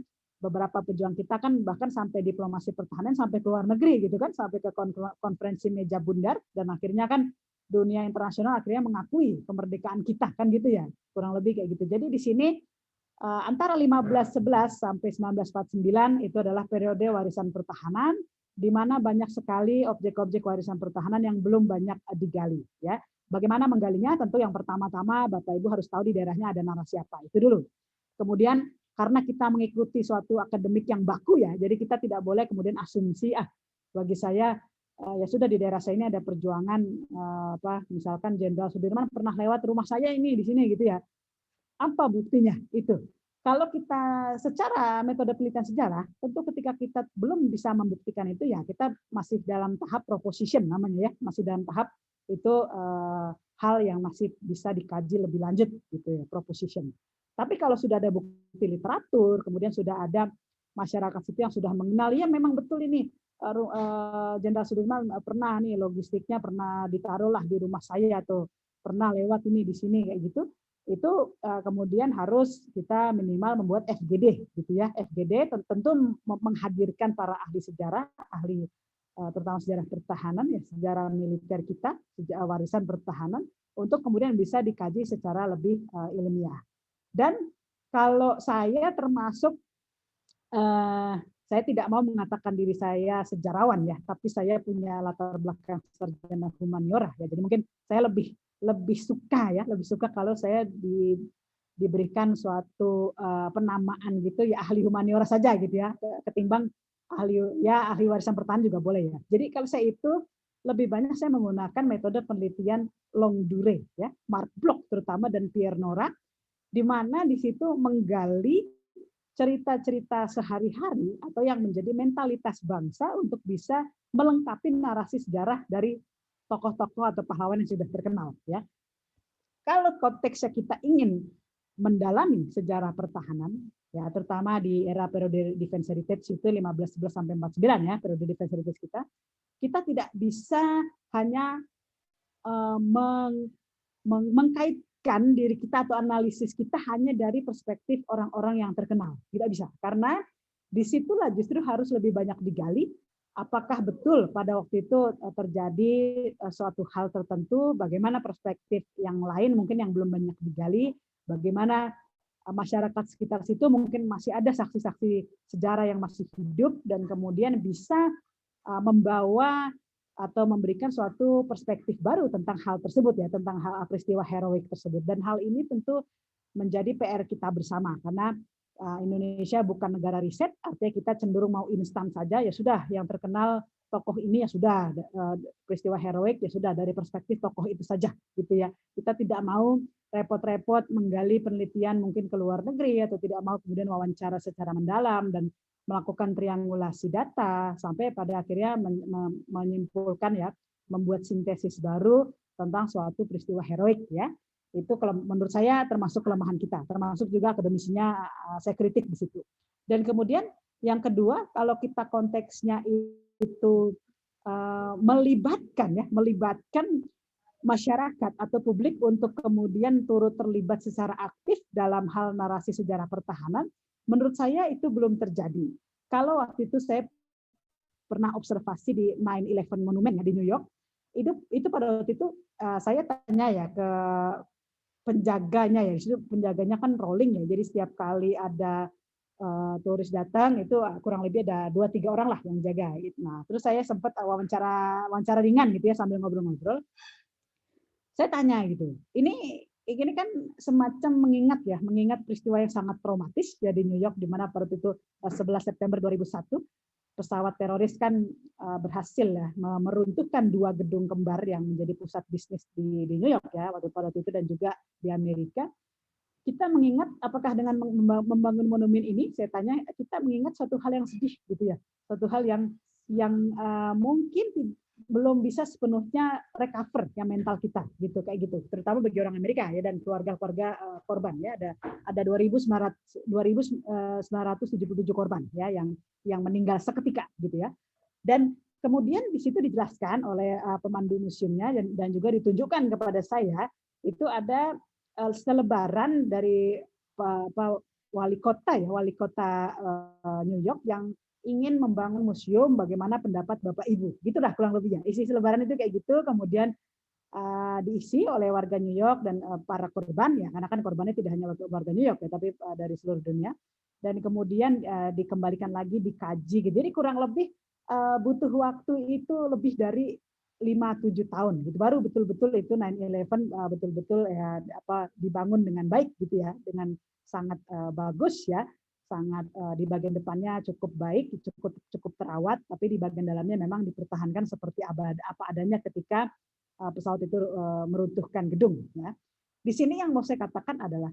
beberapa pejuang kita kan bahkan sampai diplomasi pertahanan sampai ke luar negeri gitu kan, sampai ke konferensi meja bundar, dan akhirnya kan dunia internasional akhirnya mengakui kemerdekaan kita kan gitu ya, kurang lebih kayak gitu. Jadi di sini antara 1511 sampai 1949 itu adalah periode warisan pertahanan di mana banyak sekali objek-objek warisan pertahanan yang belum banyak digali ya. Bagaimana menggalinya? Tentu yang pertama-tama Bapak Ibu harus tahu di daerahnya ada narasi apa. Itu dulu. Kemudian karena kita mengikuti suatu akademik yang baku ya, jadi kita tidak boleh kemudian asumsi bagi saya ya sudah di daerah saya ini ada perjuangan misalkan Jenderal Sudirman pernah lewat rumah saya ini di sini gitu ya. Apa buktinya itu? Kalau kita secara metode penelitian sejarah, tentu ketika kita belum bisa membuktikan itu ya kita masih dalam tahap proposition namanya ya, masih dalam tahap itu hal yang masih bisa dikaji lebih lanjut gitu ya, proposition. Tapi kalau sudah ada bukti literatur, kemudian sudah ada masyarakat situ yang sudah mengenal, ya memang betul ini Jenderal Sudirman pernah nih logistiknya pernah ditaruhlah di rumah saya atau pernah lewat ini di sini kayak gitu. Itu kemudian harus kita minimal membuat FGD gitu ya. FGD tentu menghadirkan para ahli sejarah, ahli terutama sejarah pertahanan ya, sejarah militer kita, sejarah warisan pertahanan untuk kemudian bisa dikaji secara lebih ilmiah. Dan kalau saya termasuk saya tidak mau mengatakan diri saya sejarawan ya, tapi saya punya latar belakang sarjana humaniora ya. Jadi mungkin saya lebih suka kalau saya diberikan suatu penamaan gitu ya, ahli humaniora saja gitu ya, ketimbang ahli warisan pertahanan juga boleh ya. Jadi kalau saya itu lebih banyak saya menggunakan metode penelitian long durée ya, Mark Bloch terutama dan Pierre Nora, di mana di situ menggali cerita-cerita sehari-hari atau yang menjadi mentalitas bangsa untuk bisa melengkapi narasi sejarah dari tokoh-tokoh atau pahlawan yang sudah terkenal ya. Kalau konteksnya kita ingin mendalami sejarah pertahanan ya, terutama di era periode Defense Heritage itu 1511 sampai 49 ya, periode Defense Heritage kita tidak bisa hanya mengkaitkan diri kita atau analisis kita hanya dari perspektif orang-orang yang terkenal. Tidak bisa, karena disitulah justru harus lebih banyak digali apakah betul pada waktu itu terjadi suatu hal tertentu, bagaimana perspektif yang lain mungkin yang belum banyak digali, bagaimana masyarakat sekitar situ mungkin masih ada saksi-saksi sejarah yang masih hidup dan kemudian bisa membawa atau memberikan suatu perspektif baru tentang hal tersebut ya, tentang hal peristiwa heroik tersebut. Dan hal ini tentu menjadi PR kita bersama karena Indonesia bukan negara riset, artinya kita cenderung mau instan saja, ya sudah yang terkenal tokoh ini ya sudah, peristiwa heroik ya sudah dari perspektif tokoh itu saja gitu ya. Kita tidak mau repot-repot menggali penelitian mungkin ke luar negeri atau tidak mau kemudian wawancara secara mendalam dan melakukan triangulasi data sampai pada akhirnya menyimpulkan ya, membuat sintesis baru tentang suatu peristiwa heroik ya. Itu kalau menurut saya termasuk kelemahan kita, termasuk juga akademisinya saya kritik di situ. Dan kemudian yang kedua, kalau kita konteksnya itu melibatkan masyarakat atau publik untuk kemudian turut terlibat secara aktif dalam hal narasi sejarah pertahanan, menurut saya itu belum terjadi. Kalau waktu itu saya pernah observasi di 9/11 Monument ya di New York, itu pada waktu itu saya tanya ya ke penjaganya ya, penjaganya kan rolling ya, jadi setiap kali ada turis datang itu kurang lebih ada 2-3 orang lah yang jaga. Nah, terus saya sempat wawancara ringan gitu ya sambil ngobrol-ngobrol. Saya tanya gitu, ini kan semacam mengingat peristiwa yang sangat traumatis ya di New York di mana pada itu 11 September 2001 pesawat teroris kan berhasil ya meruntuhkan 2 gedung kembar yang menjadi pusat bisnis di New York ya pada waktu itu dan juga di Amerika. Kita mengingat apakah dengan membangun monumen ini, saya tanya, kita mengingat suatu hal yang sedih gitu ya, suatu hal yang mungkin belum bisa sepenuhnya recover ya mental kita gitu kayak gitu, terutama bagi orang Amerika ya dan keluarga-keluarga korban ya ada 2.977 korban ya yang meninggal seketika gitu ya. Dan kemudian di situ dijelaskan oleh pemandu museumnya dan juga ditunjukkan kepada saya itu ada selebaran dari wali kota New York yang ingin membangun museum bagaimana pendapat Bapak Ibu. Gitulah kurang lebihnya. Isi selebaran itu kayak gitu, kemudian diisi oleh warga New York dan para korban ya, karena kan korbannya tidak hanya warga New York ya, tapi dari seluruh dunia. Dan kemudian dikembalikan lagi dikaji gitu. Jadi kurang lebih butuh waktu itu lebih dari 5-7 tahun gitu. Baru betul-betul itu 9/11 betul-betul ya dibangun dengan baik gitu ya, dengan sangat bagus ya. Sangat di bagian depannya cukup baik, cukup terawat, tapi di bagian dalamnya memang dipertahankan seperti apa adanya ketika pesawat itu meruntuhkan gedung. Ya. Di sini yang mau saya katakan adalah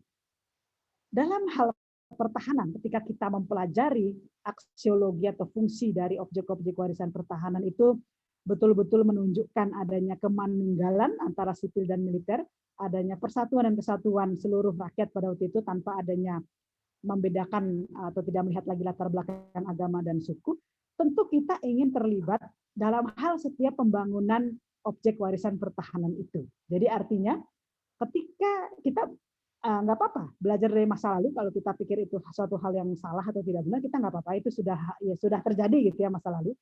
dalam hal pertahanan, ketika kita mempelajari aksiologi atau fungsi dari objek-objek warisan pertahanan itu betul-betul menunjukkan adanya kemanunggalan antara sipil dan militer, adanya persatuan dan kesatuan seluruh rakyat pada waktu itu tanpa adanya membedakan atau tidak melihat lagi latar belakang agama dan suku, tentu kita ingin terlibat dalam hal setiap pembangunan objek warisan pertahanan itu. Jadi artinya ketika kita nggak apa-apa belajar dari masa lalu, kalau kita pikir itu suatu hal yang salah atau tidak benar, kita nggak apa-apa, itu sudah terjadi gitu ya masa lalu.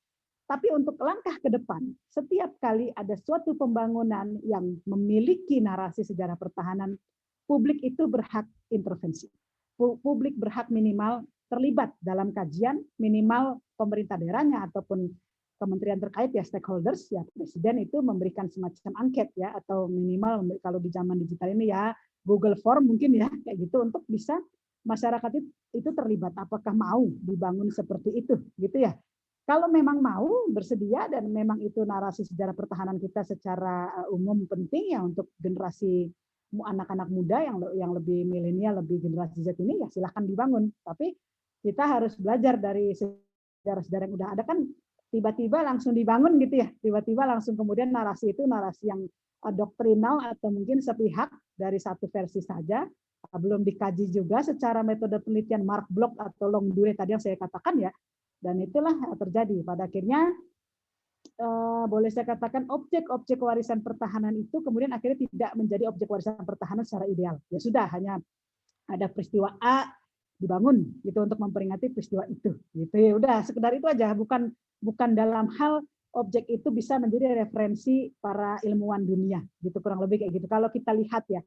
Tapi untuk langkah ke depan, setiap kali ada suatu pembangunan yang memiliki narasi sejarah pertahanan, publik itu berhak intervensi. Publik berhak minimal terlibat dalam kajian, minimal pemerintah daerahnya ataupun kementerian terkait ya stakeholders ya presiden itu memberikan semacam angket ya atau minimal kalau di zaman digital ini ya Google Form mungkin ya kayak gitu untuk bisa masyarakat itu terlibat apakah mau dibangun seperti itu gitu ya. Kalau memang mau bersedia dan memang itu narasi sejarah pertahanan kita secara umum penting ya untuk generasi anak-anak muda yang lebih milenial, lebih generasi Z ini ya silahkan dibangun. Tapi kita harus belajar dari sejarah-sejarah yang udah ada kan tiba-tiba langsung dibangun gitu ya. Tiba-tiba langsung kemudian narasi itu narasi yang doktrinal atau mungkin sepihak dari satu versi saja, belum dikaji juga secara metode penelitian Mark Bloch atau Long Dure tadi yang saya katakan ya. Dan itulah terjadi. Pada akhirnya boleh saya katakan objek-objek warisan pertahanan itu kemudian akhirnya tidak menjadi objek warisan pertahanan secara ideal. Ya sudah, hanya ada peristiwa A dibangun gitu untuk memperingati peristiwa itu. Gitu ya udah sekedar itu aja, bukan dalam hal objek itu bisa menjadi referensi para ilmuwan dunia gitu, kurang lebih kayak gitu. Kalau kita lihat ya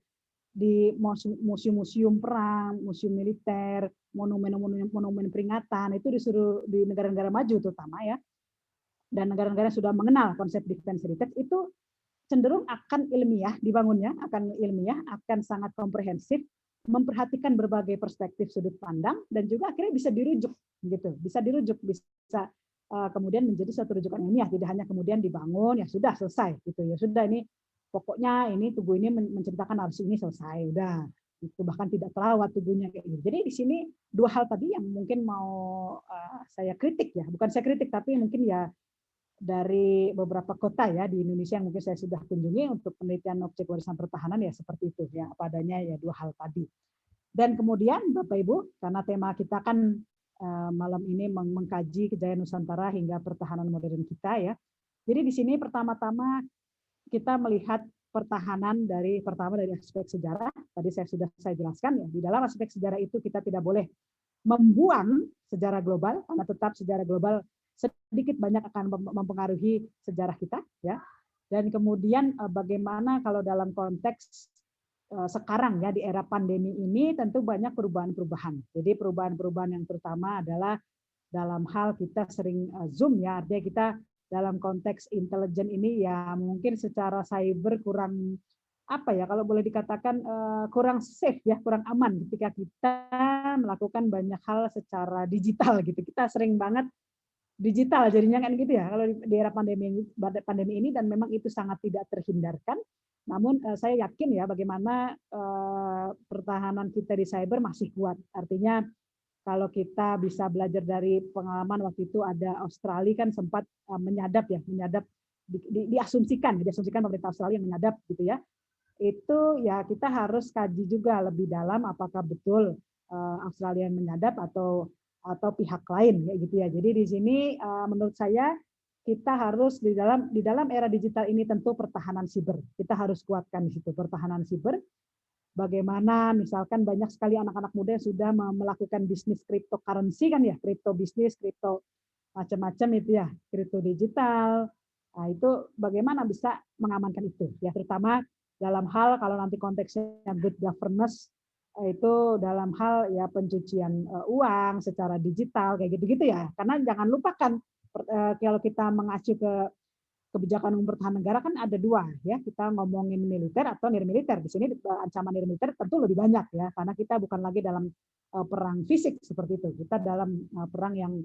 di museum-museum perang, museum militer, monumen peringatan itu disuruh di negara-negara maju terutama ya, dan negara-negara yang sudah mengenal konsep defense heritage itu cenderung akan ilmiah dibangunnya, akan ilmiah, akan sangat komprehensif, memperhatikan berbagai perspektif sudut pandang dan juga akhirnya bisa dirujuk gitu, bisa kemudian menjadi suatu rujukan ilmiah, tidak hanya kemudian dibangun ya sudah selesai gitu ya sudah ini pokoknya ini tugu ini menceritakan arus ini selesai udah itu, bahkan tidak terawat tubuhnya kayak gitu. Jadi di sini dua hal tadi yang mungkin mau saya kritik ya, bukan saya kritik tapi mungkin ya dari beberapa kota ya di Indonesia yang mungkin saya sudah kunjungi untuk penelitian objek warisan pertahanan ya seperti itu ya, padanya ya dua hal tadi. Dan kemudian Bapak Ibu, karena tema kita kan malam ini mengkaji kejayaan Nusantara hingga pertahanan modern kita ya. Jadi di sini pertama-tama kita melihat pertahanan pertama dari aspek sejarah. Tadi saya jelaskan ya, di dalam aspek sejarah itu kita tidak boleh membuang sejarah global karena tetap sejarah global sedikit banyak akan mempengaruhi sejarah kita ya. Dan kemudian bagaimana kalau dalam konteks sekarang ya di era pandemi ini tentu banyak perubahan-perubahan. Jadi perubahan-perubahan yang terutama adalah dalam hal kita sering Zoom ya, artinya kita dalam konteks intelijen ini ya mungkin secara cyber kurang apa ya kalau boleh dikatakan kurang safe ya, kurang aman ketika kita melakukan banyak hal secara digital gitu. Kita sering banget digital jadinya kan gitu ya kalau di era pandemi ini, dan memang itu sangat tidak terhindarkan. Namun saya yakin ya bagaimana pertahanan kita di cyber masih kuat. Artinya kalau kita bisa belajar dari pengalaman waktu itu ada Australia kan sempat menyadap diasumsikan pemerintah Australia yang menyadap gitu ya. Itu ya kita harus kaji juga lebih dalam apakah betul Australia yang menyadap atau pihak lain kayak gitu ya. Jadi di sini menurut saya kita harus di dalam era digital ini tentu pertahanan siber. Kita harus kuatkan di situ pertahanan siber. Bagaimana misalkan banyak sekali anak-anak muda yang sudah melakukan bisnis cryptocurrency kan ya, kripto bisnis, kripto macam-macam itu ya, kripto digital. Nah, itu bagaimana bisa mengamankan itu ya, terutama dalam hal kalau nanti konteksnya good governance itu dalam hal ya pencucian uang secara digital kayak gitu-gitu ya. Karena jangan lupakan kalau kita mengacu ke kebijakan umum pertahanan negara kan ada dua ya, kita ngomongin militer atau nirmiliter. Di sini ancaman nirmiliter tentu lebih banyak ya, karena kita bukan lagi dalam perang fisik seperti itu. Kita dalam perang yang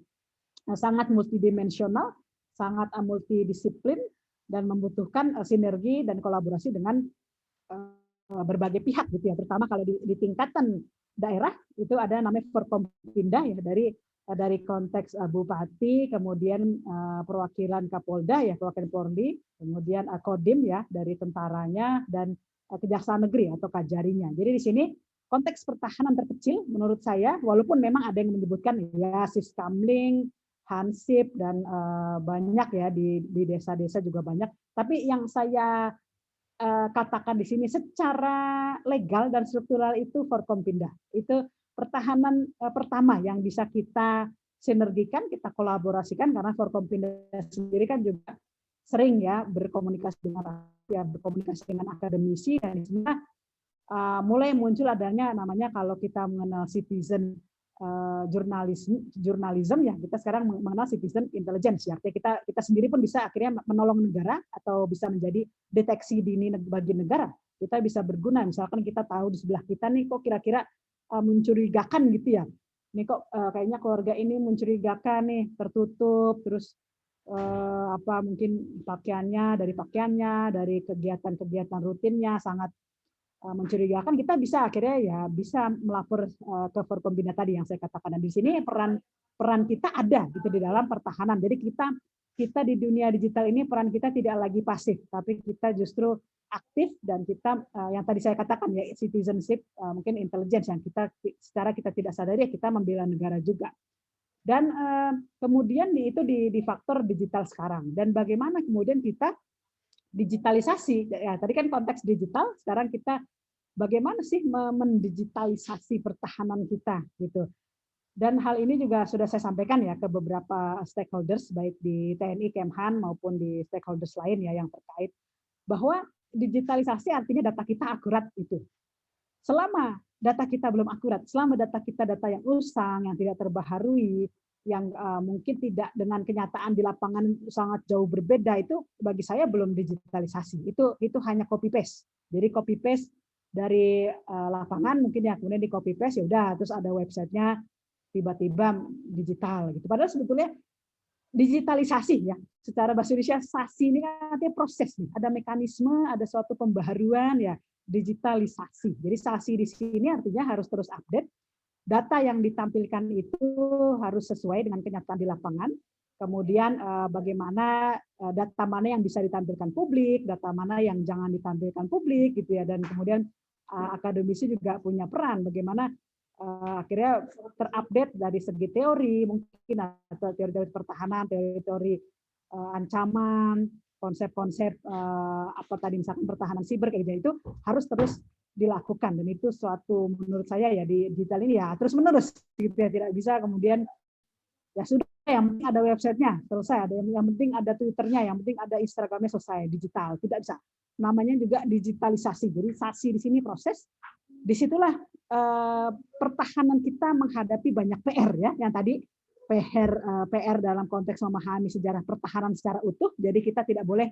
sangat multidimensional, sangat multidisiplin dan membutuhkan sinergi dan kolaborasi dengan berbagai pihak gitu ya, terutama kalau di tingkatan daerah itu ada namanya Forkompinda ya, dari konteks bupati, kemudian perwakilan Kapolda ya, perwakilan Polri, kemudian Kodim ya dari tentaranya dan Kejaksaan Negeri atau Kajarinya. Jadi di sini konteks pertahanan terkecil menurut saya, walaupun memang ada yang menyebutkan ya Siskamling, Hansip dan banyak ya di desa-desa juga banyak, tapi yang saya katakan di sini secara legal dan struktural itu Forkompinda. Itu pertahanan pertama yang bisa kita sinergikan, kita kolaborasikan karena Forkompinda sendiri kan juga sering ya berkomunikasi dengan akademisi dan sebenarnya mulai muncul adanya namanya kalau kita mengenal citizen jurnalisme ya, kita sekarang mengenal citizen intelligence ya, artinya kita sendiri pun bisa akhirnya menolong negara atau bisa menjadi deteksi dini bagi negara. Kita bisa berguna, misalkan kita tahu di sebelah kita nih kok kira-kira mencurigakan gitu ya, ini kok kayaknya keluarga ini mencurigakan nih, tertutup terus mungkin pakaiannya dari kegiatan rutinnya sangat mencurigakan, kita bisa akhirnya ya bisa melapor ke Forkompinda tadi yang saya katakan. Dan di sini peran kita ada gitu di dalam pertahanan. Jadi kita di dunia digital ini peran kita tidak lagi pasif, tapi kita justru aktif dan kita yang tadi saya katakan ya citizenship, mungkin intelligence yang secara kita tidak sadari kita membela negara juga. Dan kemudian itu di faktor digital sekarang, dan bagaimana kemudian kita digitalisasi ya, tadi kan konteks digital, sekarang kita bagaimana sih mendigitalisasi pertahanan kita gitu. Dan hal ini juga sudah saya sampaikan ya ke beberapa stakeholders baik di TNI, Kemhan maupun di stakeholders lain ya yang terkait, bahwa digitalisasi artinya data kita akurat itu. Selama data kita belum akurat, selama data kita data yang usang, yang tidak terbaharui, yang mungkin tidak dengan kenyataan di lapangan sangat jauh berbeda, itu bagi saya belum digitalisasi. Itu hanya copy paste. Jadi copy paste dari lapangan mungkin ya, kemudian di copy paste ya udah, terus ada websitenya tiba-tiba digital gitu. Padahal sebetulnya digitalisasi ya, secara bahasa Indonesia sasi ini kan artinya proses nih, ada mekanisme, ada suatu pembaharuan ya, digitalisasi. Jadi sasi di sini artinya harus terus update, data yang ditampilkan itu harus sesuai dengan kenyataan di lapangan. Kemudian bagaimana data mana yang bisa ditampilkan publik, data mana yang jangan ditampilkan publik gitu ya, dan kemudian akademisi juga punya peran bagaimana akhirnya terupdate dari segi teori, mungkin atau teori-teori pertahanan, teori-teori ancaman, konsep-konsep apa tadi misalkan pertahanan siber kayak gitu, itu harus terus dilakukan, dan itu suatu menurut saya ya di digital ini ya terus menerus gitu ya, tidak bisa kemudian ya sudah yang penting ada websitenya selesai, ada yang penting ada Twitternya, yang penting ada Instagramnya selesai, digital, tidak bisa. Namanya juga digitalisasi. Jadi sasi di sini proses. Disitulah pertahanan kita menghadapi banyak PR ya, yang tadi PR dalam konteks memahami sejarah pertahanan secara utuh. Jadi kita tidak boleh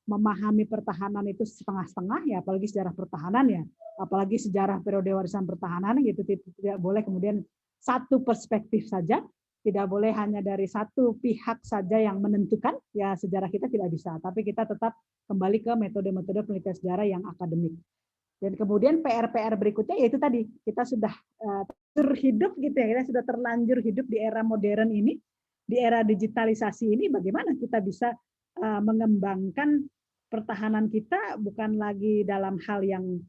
memahami pertahanan itu setengah-setengah ya, apalagi sejarah pertahanan ya, apalagi sejarah periode warisan pertahanan gitu, tidak boleh kemudian satu perspektif saja, tidak boleh hanya dari satu pihak saja yang menentukan ya, sejarah kita tidak bisa, tapi kita tetap kembali ke metode-metode penelitian sejarah yang akademik. Dan kemudian PR-PR berikutnya yaitu tadi, kita sudah terhidup gitu ya, kita sudah terlanjur hidup di era modern ini, di era digitalisasi ini, bagaimana kita bisa mengembangkan pertahanan kita bukan lagi dalam hal yang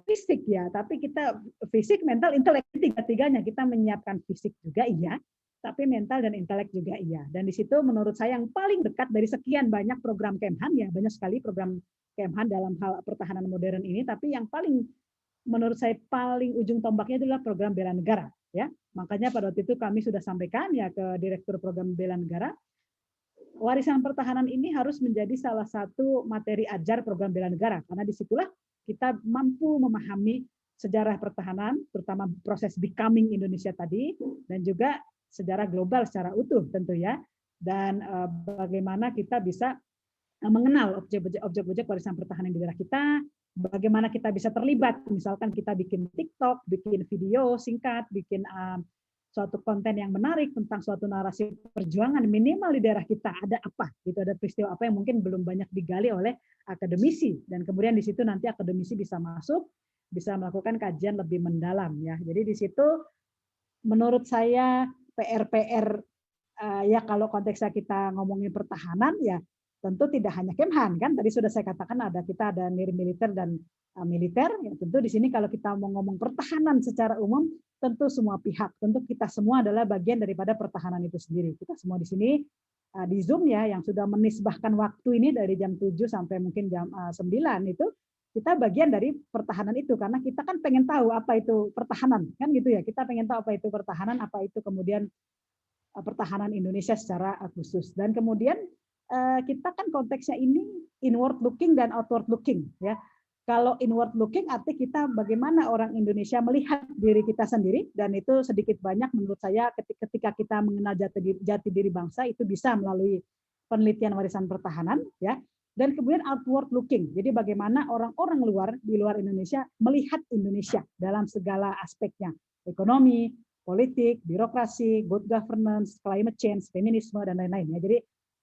fisik ya, tapi kita fisik, mental, intelek, tiga-tiganya kita menyiapkan fisik juga iya, tapi mental dan intelek juga iya. Dan di situ menurut saya yang paling dekat dari sekian banyak program Kemhan ya, banyak sekali program Kemhan dalam hal pertahanan modern ini, tapi yang paling menurut saya paling ujung tombaknya adalah program bela negara ya. Makanya pada waktu itu kami sudah sampaikan ya ke Direktur Program Bela Negara, warisan pertahanan ini harus menjadi salah satu materi ajar program bela negara, karena disitulah kita mampu memahami sejarah pertahanan, terutama proses becoming Indonesia tadi, dan juga sejarah global secara utuh tentu ya, dan bagaimana kita bisa mengenal objek-objek warisan pertahanan di daerah kita, bagaimana kita bisa terlibat, misalkan kita bikin TikTok, bikin video singkat, bikin suatu konten yang menarik tentang suatu narasi perjuangan, minimal di daerah kita ada apa gitu, ada peristiwa apa yang mungkin belum banyak digali oleh akademisi, dan kemudian di situ nanti akademisi bisa masuk, bisa melakukan kajian lebih mendalam ya. Jadi di situ menurut saya PR-PR ya, kalau konteksnya kita ngomongin pertahanan ya tentu tidak hanya Kemhan kan, tadi sudah saya katakan kita ada militer dan militer ya, tentu di sini kalau kita mau ngomong pertahanan secara umum tentu semua pihak, tentu kita semua adalah bagian daripada pertahanan itu sendiri. Kita semua di sini di Zoom ya, yang sudah menisbahkan waktu ini dari jam 7 sampai mungkin jam 9 itu, kita bagian dari pertahanan itu, karena kita kan pengen tahu apa itu pertahanan kan gitu ya, kita pengen tahu apa itu pertahanan, apa itu kemudian pertahanan Indonesia secara khusus. Dan kemudian kita kan konteksnya ini inward looking dan outward looking ya. Kalau inward looking arti kita bagaimana orang Indonesia melihat diri kita sendiri, dan itu sedikit banyak menurut saya ketika kita mengenal jati diri bangsa itu bisa melalui penelitian warisan pertahanan ya. Dan kemudian outward looking, jadi bagaimana orang-orang luar di luar Indonesia melihat Indonesia dalam segala aspeknya, ekonomi, politik, birokrasi, good governance, climate change, feminisme, dan lain-lain ya. Jadi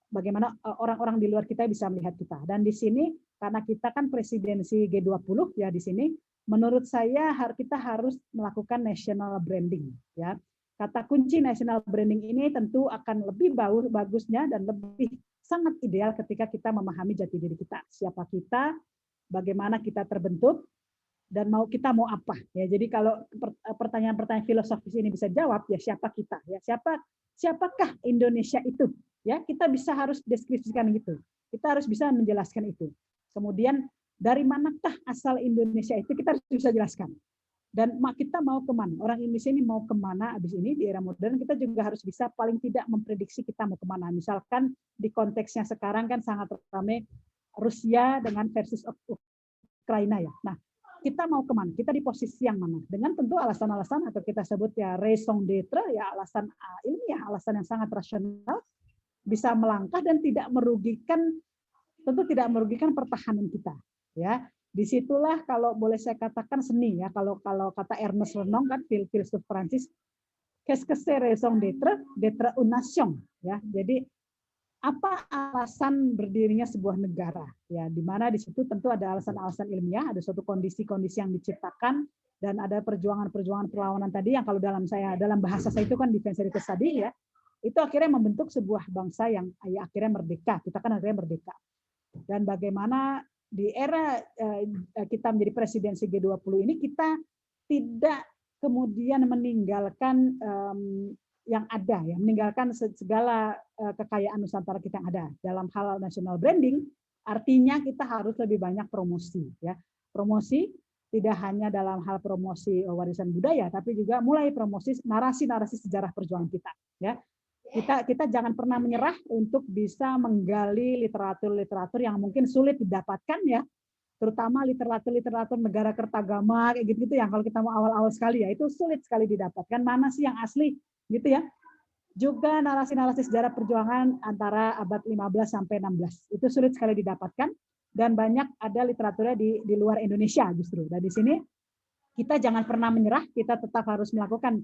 bagaimana orang-orang di luar kita bisa melihat kita. Dan di sini karena kita kan presidensi G20 ya, di sini menurut saya kita harus melakukan national branding ya. Kata kunci national branding ini tentu akan lebih bagusnya dan lebih sangat ideal ketika kita memahami jati diri kita, siapa kita, bagaimana kita terbentuk, dan kita mau apa ya. Jadi kalau pertanyaan-pertanyaan filosofis ini bisa jawab ya, siapa kita ya, siapakah Indonesia itu ya, kita bisa harus deskripsikan gitu, kita harus bisa menjelaskan itu. Kemudian dari manakah asal Indonesia itu kita harus bisa jelaskan. Dan kita mau kemana? Orang Indonesia ini mau kemana abis ini di era modern, kita juga harus bisa paling tidak memprediksi kita mau kemana. Misalkan di konteksnya sekarang kan sangat ramai Rusia dengan versus Ukraina ya. Nah, kita mau kemana? Kita di posisi yang mana? Dengan tentu alasan-alasan atau kita sebut ya raison d'être, ya alasan ilmiah, alasan yang sangat rasional, bisa melangkah dan tidak merugikan, tentu tidak merugikan pertahanan kita. Ya, disitulah kalau boleh saya katakan seni ya. Kalau kata Ernest Renan kan filsuf Prancis, qu'est-ce que c'est raison d'être une nation ya. Jadi apa alasan berdirinya sebuah negara ya, di mana di situ tentu ada alasan-alasan ilmiah, ada suatu kondisi-kondisi yang diciptakan dan ada perjuangan-perjuangan perlawanan tadi yang kalau dalam bahasa saya itu kan defensoritas tadi ya, itu akhirnya membentuk sebuah bangsa yang ya, akhirnya merdeka. Kita kan akhirnya merdeka. Dan bagaimana di era kita menjadi presidensi G20 ini kita tidak kemudian meninggalkan yang ada ya, meninggalkan segala kekayaan Nusantara kita yang ada dalam hal national branding. Artinya kita harus lebih banyak promosi ya. Promosi tidak hanya dalam hal promosi warisan budaya, tapi juga mulai promosi narasi-narasi sejarah perjuangan kita ya. Kita jangan pernah menyerah untuk bisa menggali literatur-literatur yang mungkin sulit didapatkan ya, terutama literatur negara kertagama kayak gitu yang kalau kita mau awal-awal sekali ya itu sulit sekali didapatkan, mana sih yang asli gitu ya. Juga narasi-narasi sejarah perjuangan antara abad 15 sampai 16 itu sulit sekali didapatkan dan banyak ada literaturnya di luar Indonesia justru. Dan di sini kita jangan pernah menyerah, kita tetap harus melakukan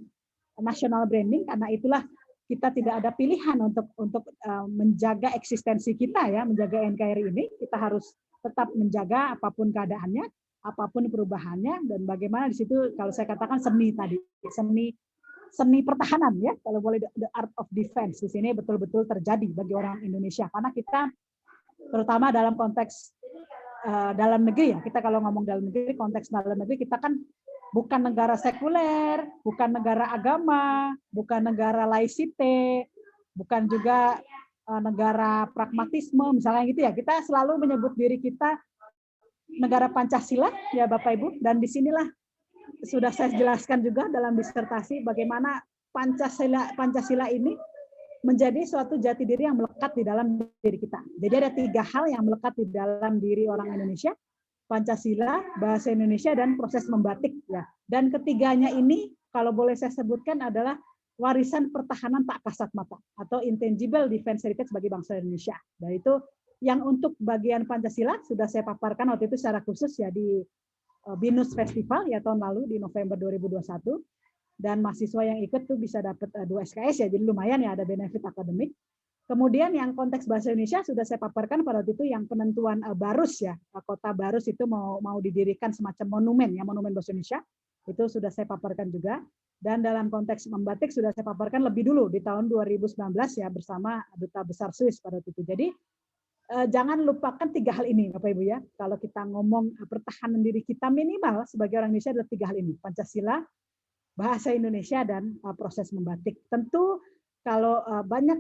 national branding karena itulah kita tidak ada pilihan untuk menjaga eksistensi kita ya, menjaga NKRI ini. Kita harus tetap menjaga apapun keadaannya, apapun perubahannya, dan bagaimana di situ kalau saya katakan seni tadi, seni pertahanan ya, kalau boleh the art of defense di sini betul-betul terjadi bagi orang Indonesia karena kita terutama dalam konteks dalam negeri ya, kita kalau ngomong dalam negeri, konteks dalam negeri kita kan bukan negara sekuler, bukan negara agama, bukan negara laicite, bukan juga negara pragmatisme, misalnya gitu ya. Kita selalu menyebut diri kita negara Pancasila, ya Bapak Ibu. Dan disinilah sudah saya jelaskan juga dalam disertasi bagaimana Pancasila ini menjadi suatu jati diri yang melekat di dalam diri kita. Jadi ada 3 hal yang melekat di dalam diri orang Indonesia. Pancasila, bahasa Indonesia, dan proses membatik ya. Dan ketiganya ini kalau boleh saya sebutkan adalah warisan pertahanan tak kasat mata atau intangible defense heritage bagi bangsa Indonesia. Dan itu yang untuk bagian Pancasila sudah saya paparkan waktu itu secara khusus ya di BINUS Festival ya tahun lalu di November 2021. Dan mahasiswa yang ikut tuh bisa dapat 2 SKS ya, jadi lumayan ya ada benefit akademik. Kemudian yang konteks bahasa Indonesia sudah saya paparkan pada waktu itu yang penentuan Barus ya, kota Barus itu mau didirikan semacam monumen ya, monumen bahasa Indonesia, itu sudah saya paparkan juga. Dan dalam konteks membatik sudah saya paparkan lebih dulu di tahun 2019 ya bersama Duta Besar Swiss pada waktu itu. Jadi jangan lupakan 3 hal ini Bapak Ibu ya. Kalau kita ngomong pertahanan diri kita minimal sebagai orang Indonesia adalah 3 hal ini, Pancasila, bahasa Indonesia, dan proses membatik. Tentu kalau banyak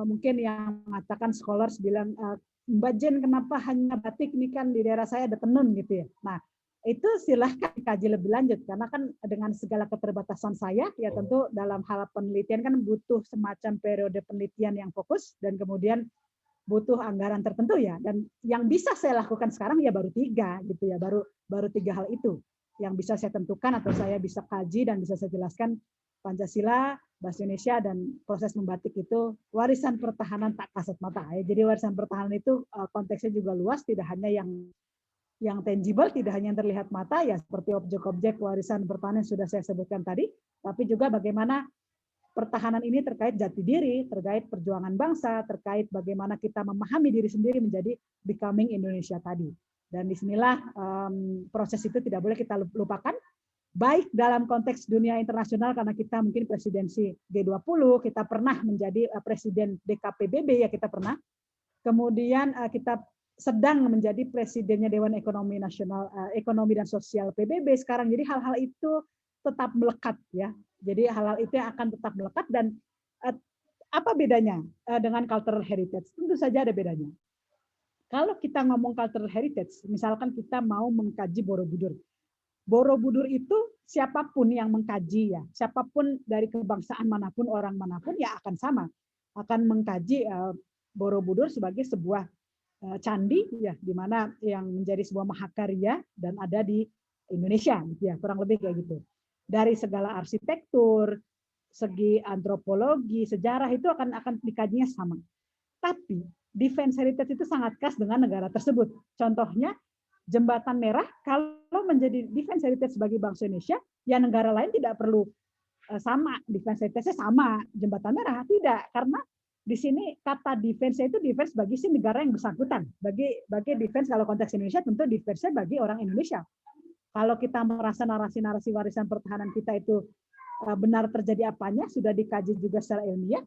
mungkin yang mengatakan scholars bilang, Mbak Jen kenapa hanya batik, ini kan di daerah saya ada tenun gitu ya. Nah itu silahkan kaji lebih lanjut karena kan dengan segala keterbatasan saya ya tentu dalam hal penelitian kan butuh semacam periode penelitian yang fokus dan kemudian butuh anggaran tertentu ya. Dan yang bisa saya lakukan sekarang ya baru 3 gitu ya, baru 3 hal itu yang bisa saya tentukan atau saya bisa kaji dan bisa saya jelaskan. Pancasila, bahasa Indonesia, dan proses membatik itu warisan pertahanan tak kasat mata. Jadi warisan pertahanan itu konteksnya juga luas, tidak hanya yang tangible, tidak hanya yang terlihat mata ya seperti objek-objek warisan pertahanan yang sudah saya sebutkan tadi, tapi juga bagaimana pertahanan ini terkait jati diri, terkait perjuangan bangsa, terkait bagaimana kita memahami diri sendiri menjadi becoming Indonesia tadi. Dan disinilah proses itu tidak boleh kita lupakan. Baik dalam konteks dunia internasional karena kita mungkin presidensi G20, kita pernah menjadi presiden DKPBB ya kita pernah. Kemudian kita sedang menjadi presidennya Dewan Ekonomi Nasional, Ekonomi dan Sosial PBB sekarang. Jadi hal-hal itu tetap melekat ya. Jadi hal-hal itu yang akan tetap melekat. Dan apa bedanya dengan cultural heritage? Tentu saja ada bedanya. Kalau kita ngomong cultural heritage, misalkan kita mau mengkaji Borobudur. Borobudur itu siapapun yang mengkaji ya, siapapun dari kebangsaan manapun, orang manapun ya akan sama, akan mengkaji Borobudur sebagai sebuah candi ya, di mana yang menjadi sebuah mahakarya dan ada di Indonesia gitu ya, kurang lebih kayak gitu. Dari segala arsitektur, segi antropologi, sejarah itu akan dikajinya sama. Tapi defense heritage itu sangat khas dengan negara tersebut. Contohnya Jembatan Merah, kalau menjadi defense heritage bagi bangsa Indonesia, ya negara lain tidak perlu sama, defense heritage-nya sama Jembatan Merah, tidak, karena di sini kata defense itu defense bagi si negara yang bersangkutan. Bagi defense kalau konteks Indonesia tentu defense-nya bagi orang Indonesia. Kalau kita merasa narasi-narasi warisan pertahanan kita itu benar terjadi apanya, sudah dikaji juga secara ilmiah,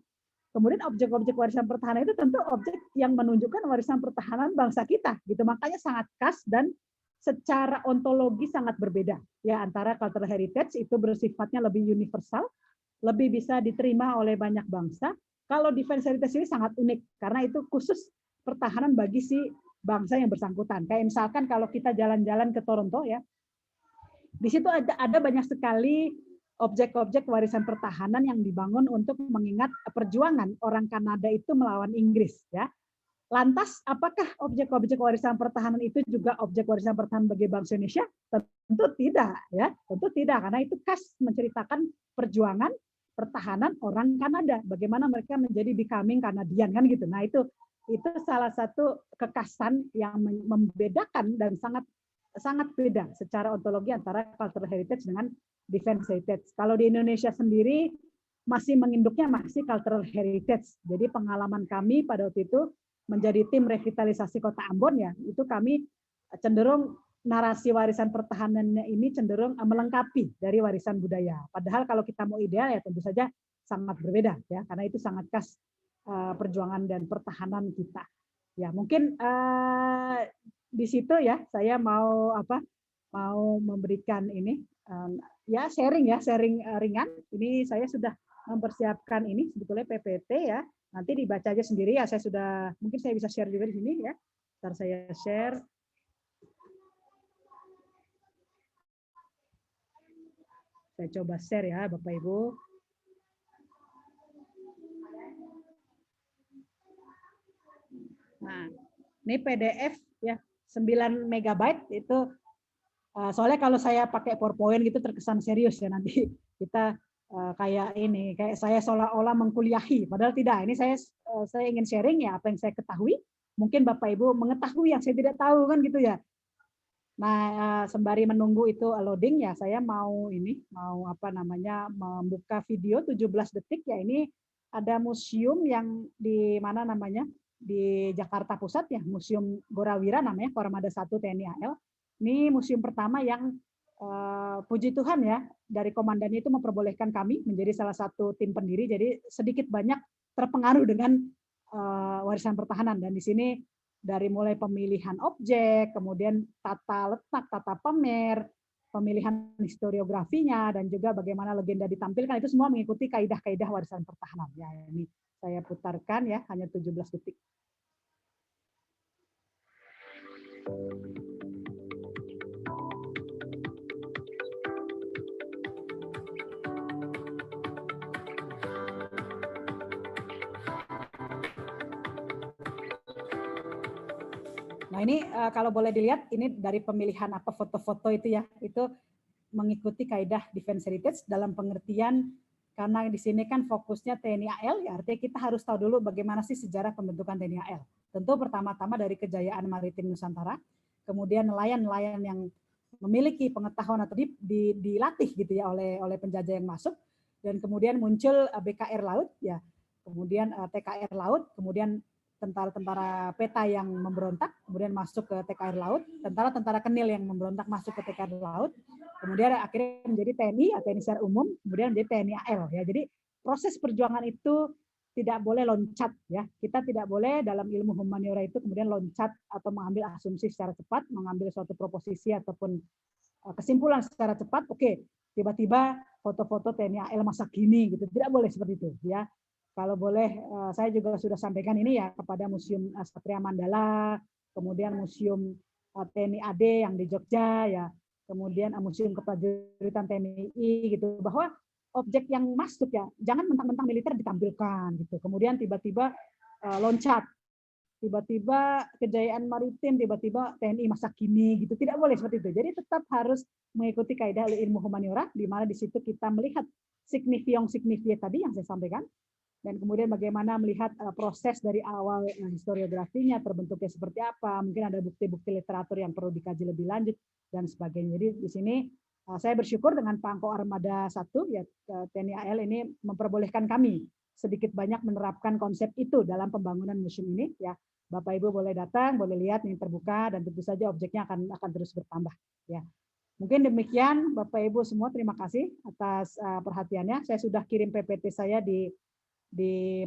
kemudian objek-objek warisan pertahanan itu tentu objek yang menunjukkan warisan pertahanan bangsa kita, gitu. Makanya sangat khas dan secara ontologi sangat berbeda ya antara cultural heritage itu bersifatnya lebih universal, lebih bisa diterima oleh banyak bangsa. Kalau defense heritage ini sangat unik karena itu khusus pertahanan bagi si bangsa yang bersangkutan. Kayak misalkan kalau kita jalan-jalan ke Toronto ya, di situ ada banyak sekali objek-objek warisan pertahanan yang dibangun untuk mengingat perjuangan orang Kanada itu melawan Inggris ya. Lantas apakah objek-objek warisan pertahanan itu juga objek warisan pertahanan bagi bangsa Indonesia? Tentu tidak ya, tentu tidak karena itu khas menceritakan perjuangan pertahanan orang Kanada, bagaimana mereka menjadi becoming Kanadian kan gitu. Nah, itu salah satu kekhasan yang membedakan dan sangat beda secara ontologi antara cultural heritage dengan defense heritage. Kalau di Indonesia sendiri masih menginduknya masih cultural heritage. Jadi pengalaman kami pada waktu itu menjadi tim revitalisasi Kota Ambon ya, itu kami cenderung narasi warisan pertahanannya ini cenderung melengkapi dari warisan budaya. Padahal kalau kita mau ideal ya tentu saja sangat berbeda ya, karena itu sangat khas perjuangan dan pertahanan kita. Ya mungkin di situ ya saya mau memberikan ini ya sharing ringan. Ini saya sudah mempersiapkan ini sebetulnya PPT ya. Nanti dibaca aja sendiri ya. Mungkin saya bisa share juga di sini ya. Ntar saya share. Saya coba share ya Bapak Ibu. Nah, ini PDF ya 9 MB itu. Soalnya kalau saya pakai PowerPoint gitu terkesan serius ya, nanti kita kayak saya seolah-olah mengkuliahi, padahal tidak. Ini saya ingin sharing ya apa yang saya ketahui. Mungkin Bapak Ibu mengetahui yang saya tidak tahu kan gitu ya. Nah, sembari menunggu itu loading ya, saya mau membuka video 17 detik ya. Ini ada museum yang di mana namanya di Jakarta Pusat ya, Museum Gorawira namanya, Koramada 1 TNI AL. Ini museum pertama yang puji Tuhan ya, dari komandannya itu memperbolehkan kami menjadi salah satu tim pendiri. Jadi sedikit banyak terpengaruh dengan warisan pertahanan, dan di sini dari mulai pemilihan objek, kemudian tata letak, tata pamer, pemilihan historiografinya, dan juga bagaimana legenda ditampilkan, itu semua mengikuti kaidah-kaidah warisan pertahanan. Ya, ini saya putarkan ya, hanya 17 detik. Nah ini kalau boleh dilihat, ini dari pemilihan foto-foto itu ya, itu mengikuti kaidah defense heritage dalam pengertian karena di sini kan fokusnya TNI AL, ya artinya kita harus tahu dulu bagaimana sih sejarah pembentukan TNI AL. Tentu pertama-tama dari kejayaan maritim Nusantara, kemudian nelayan-nelayan yang memiliki pengetahuan atau dilatih gitu ya oleh penjajah yang masuk, dan kemudian muncul BKR laut ya, kemudian TKR laut, kemudian tentara-tentara peta yang memberontak, kemudian masuk ke TKR laut, tentara-tentara Kenil yang memberontak masuk ke TKR laut, kemudian akhirnya menjadi TNI atau TNI secara umum, kemudian menjadi TNI AL ya. Jadi proses perjuangan itu tidak boleh loncat ya. Kita tidak boleh dalam ilmu humaniora itu kemudian loncat atau mengambil asumsi secara cepat, mengambil suatu proposisi ataupun kesimpulan secara cepat. Oke, tiba-tiba foto-foto TNI AL masa kini gitu. Tidak boleh seperti itu ya. Kalau boleh saya juga sudah sampaikan ini ya kepada Museum Satria Mandala, kemudian Museum TNI AD yang di Jogja, ya, kemudian Museum Keprajuritan TNI gitu, bahwa objek yang masuk ya jangan mentang-mentang militer ditampilkan gitu, kemudian tiba-tiba loncat, tiba-tiba kejayaan maritim, tiba-tiba TNI masa kini gitu, tidak boleh seperti itu. Jadi tetap harus mengikuti kaidah ilmu humaniora, di mana di situ kita melihat signifion tadi yang saya sampaikan, dan kemudian bagaimana melihat proses dari awal historiografinya, terbentuknya seperti apa, mungkin ada bukti-bukti literatur yang perlu dikaji lebih lanjut dan sebagainya. Jadi di sini saya bersyukur dengan Pangko Armada 1 ya, TNI AL ini memperbolehkan kami sedikit banyak menerapkan konsep itu dalam pembangunan museum ini, ya. Bapak Ibu boleh datang, boleh lihat, ini terbuka, dan tentu saja objeknya akan terus bertambah, ya. Mungkin demikian Bapak Ibu semua, terima kasih atas perhatiannya. Saya sudah kirim PPT saya di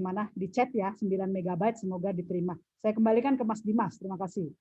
mana di chat ya, 9 MB, semoga diterima. Saya kembalikan ke Mas Dimas. Terima kasih.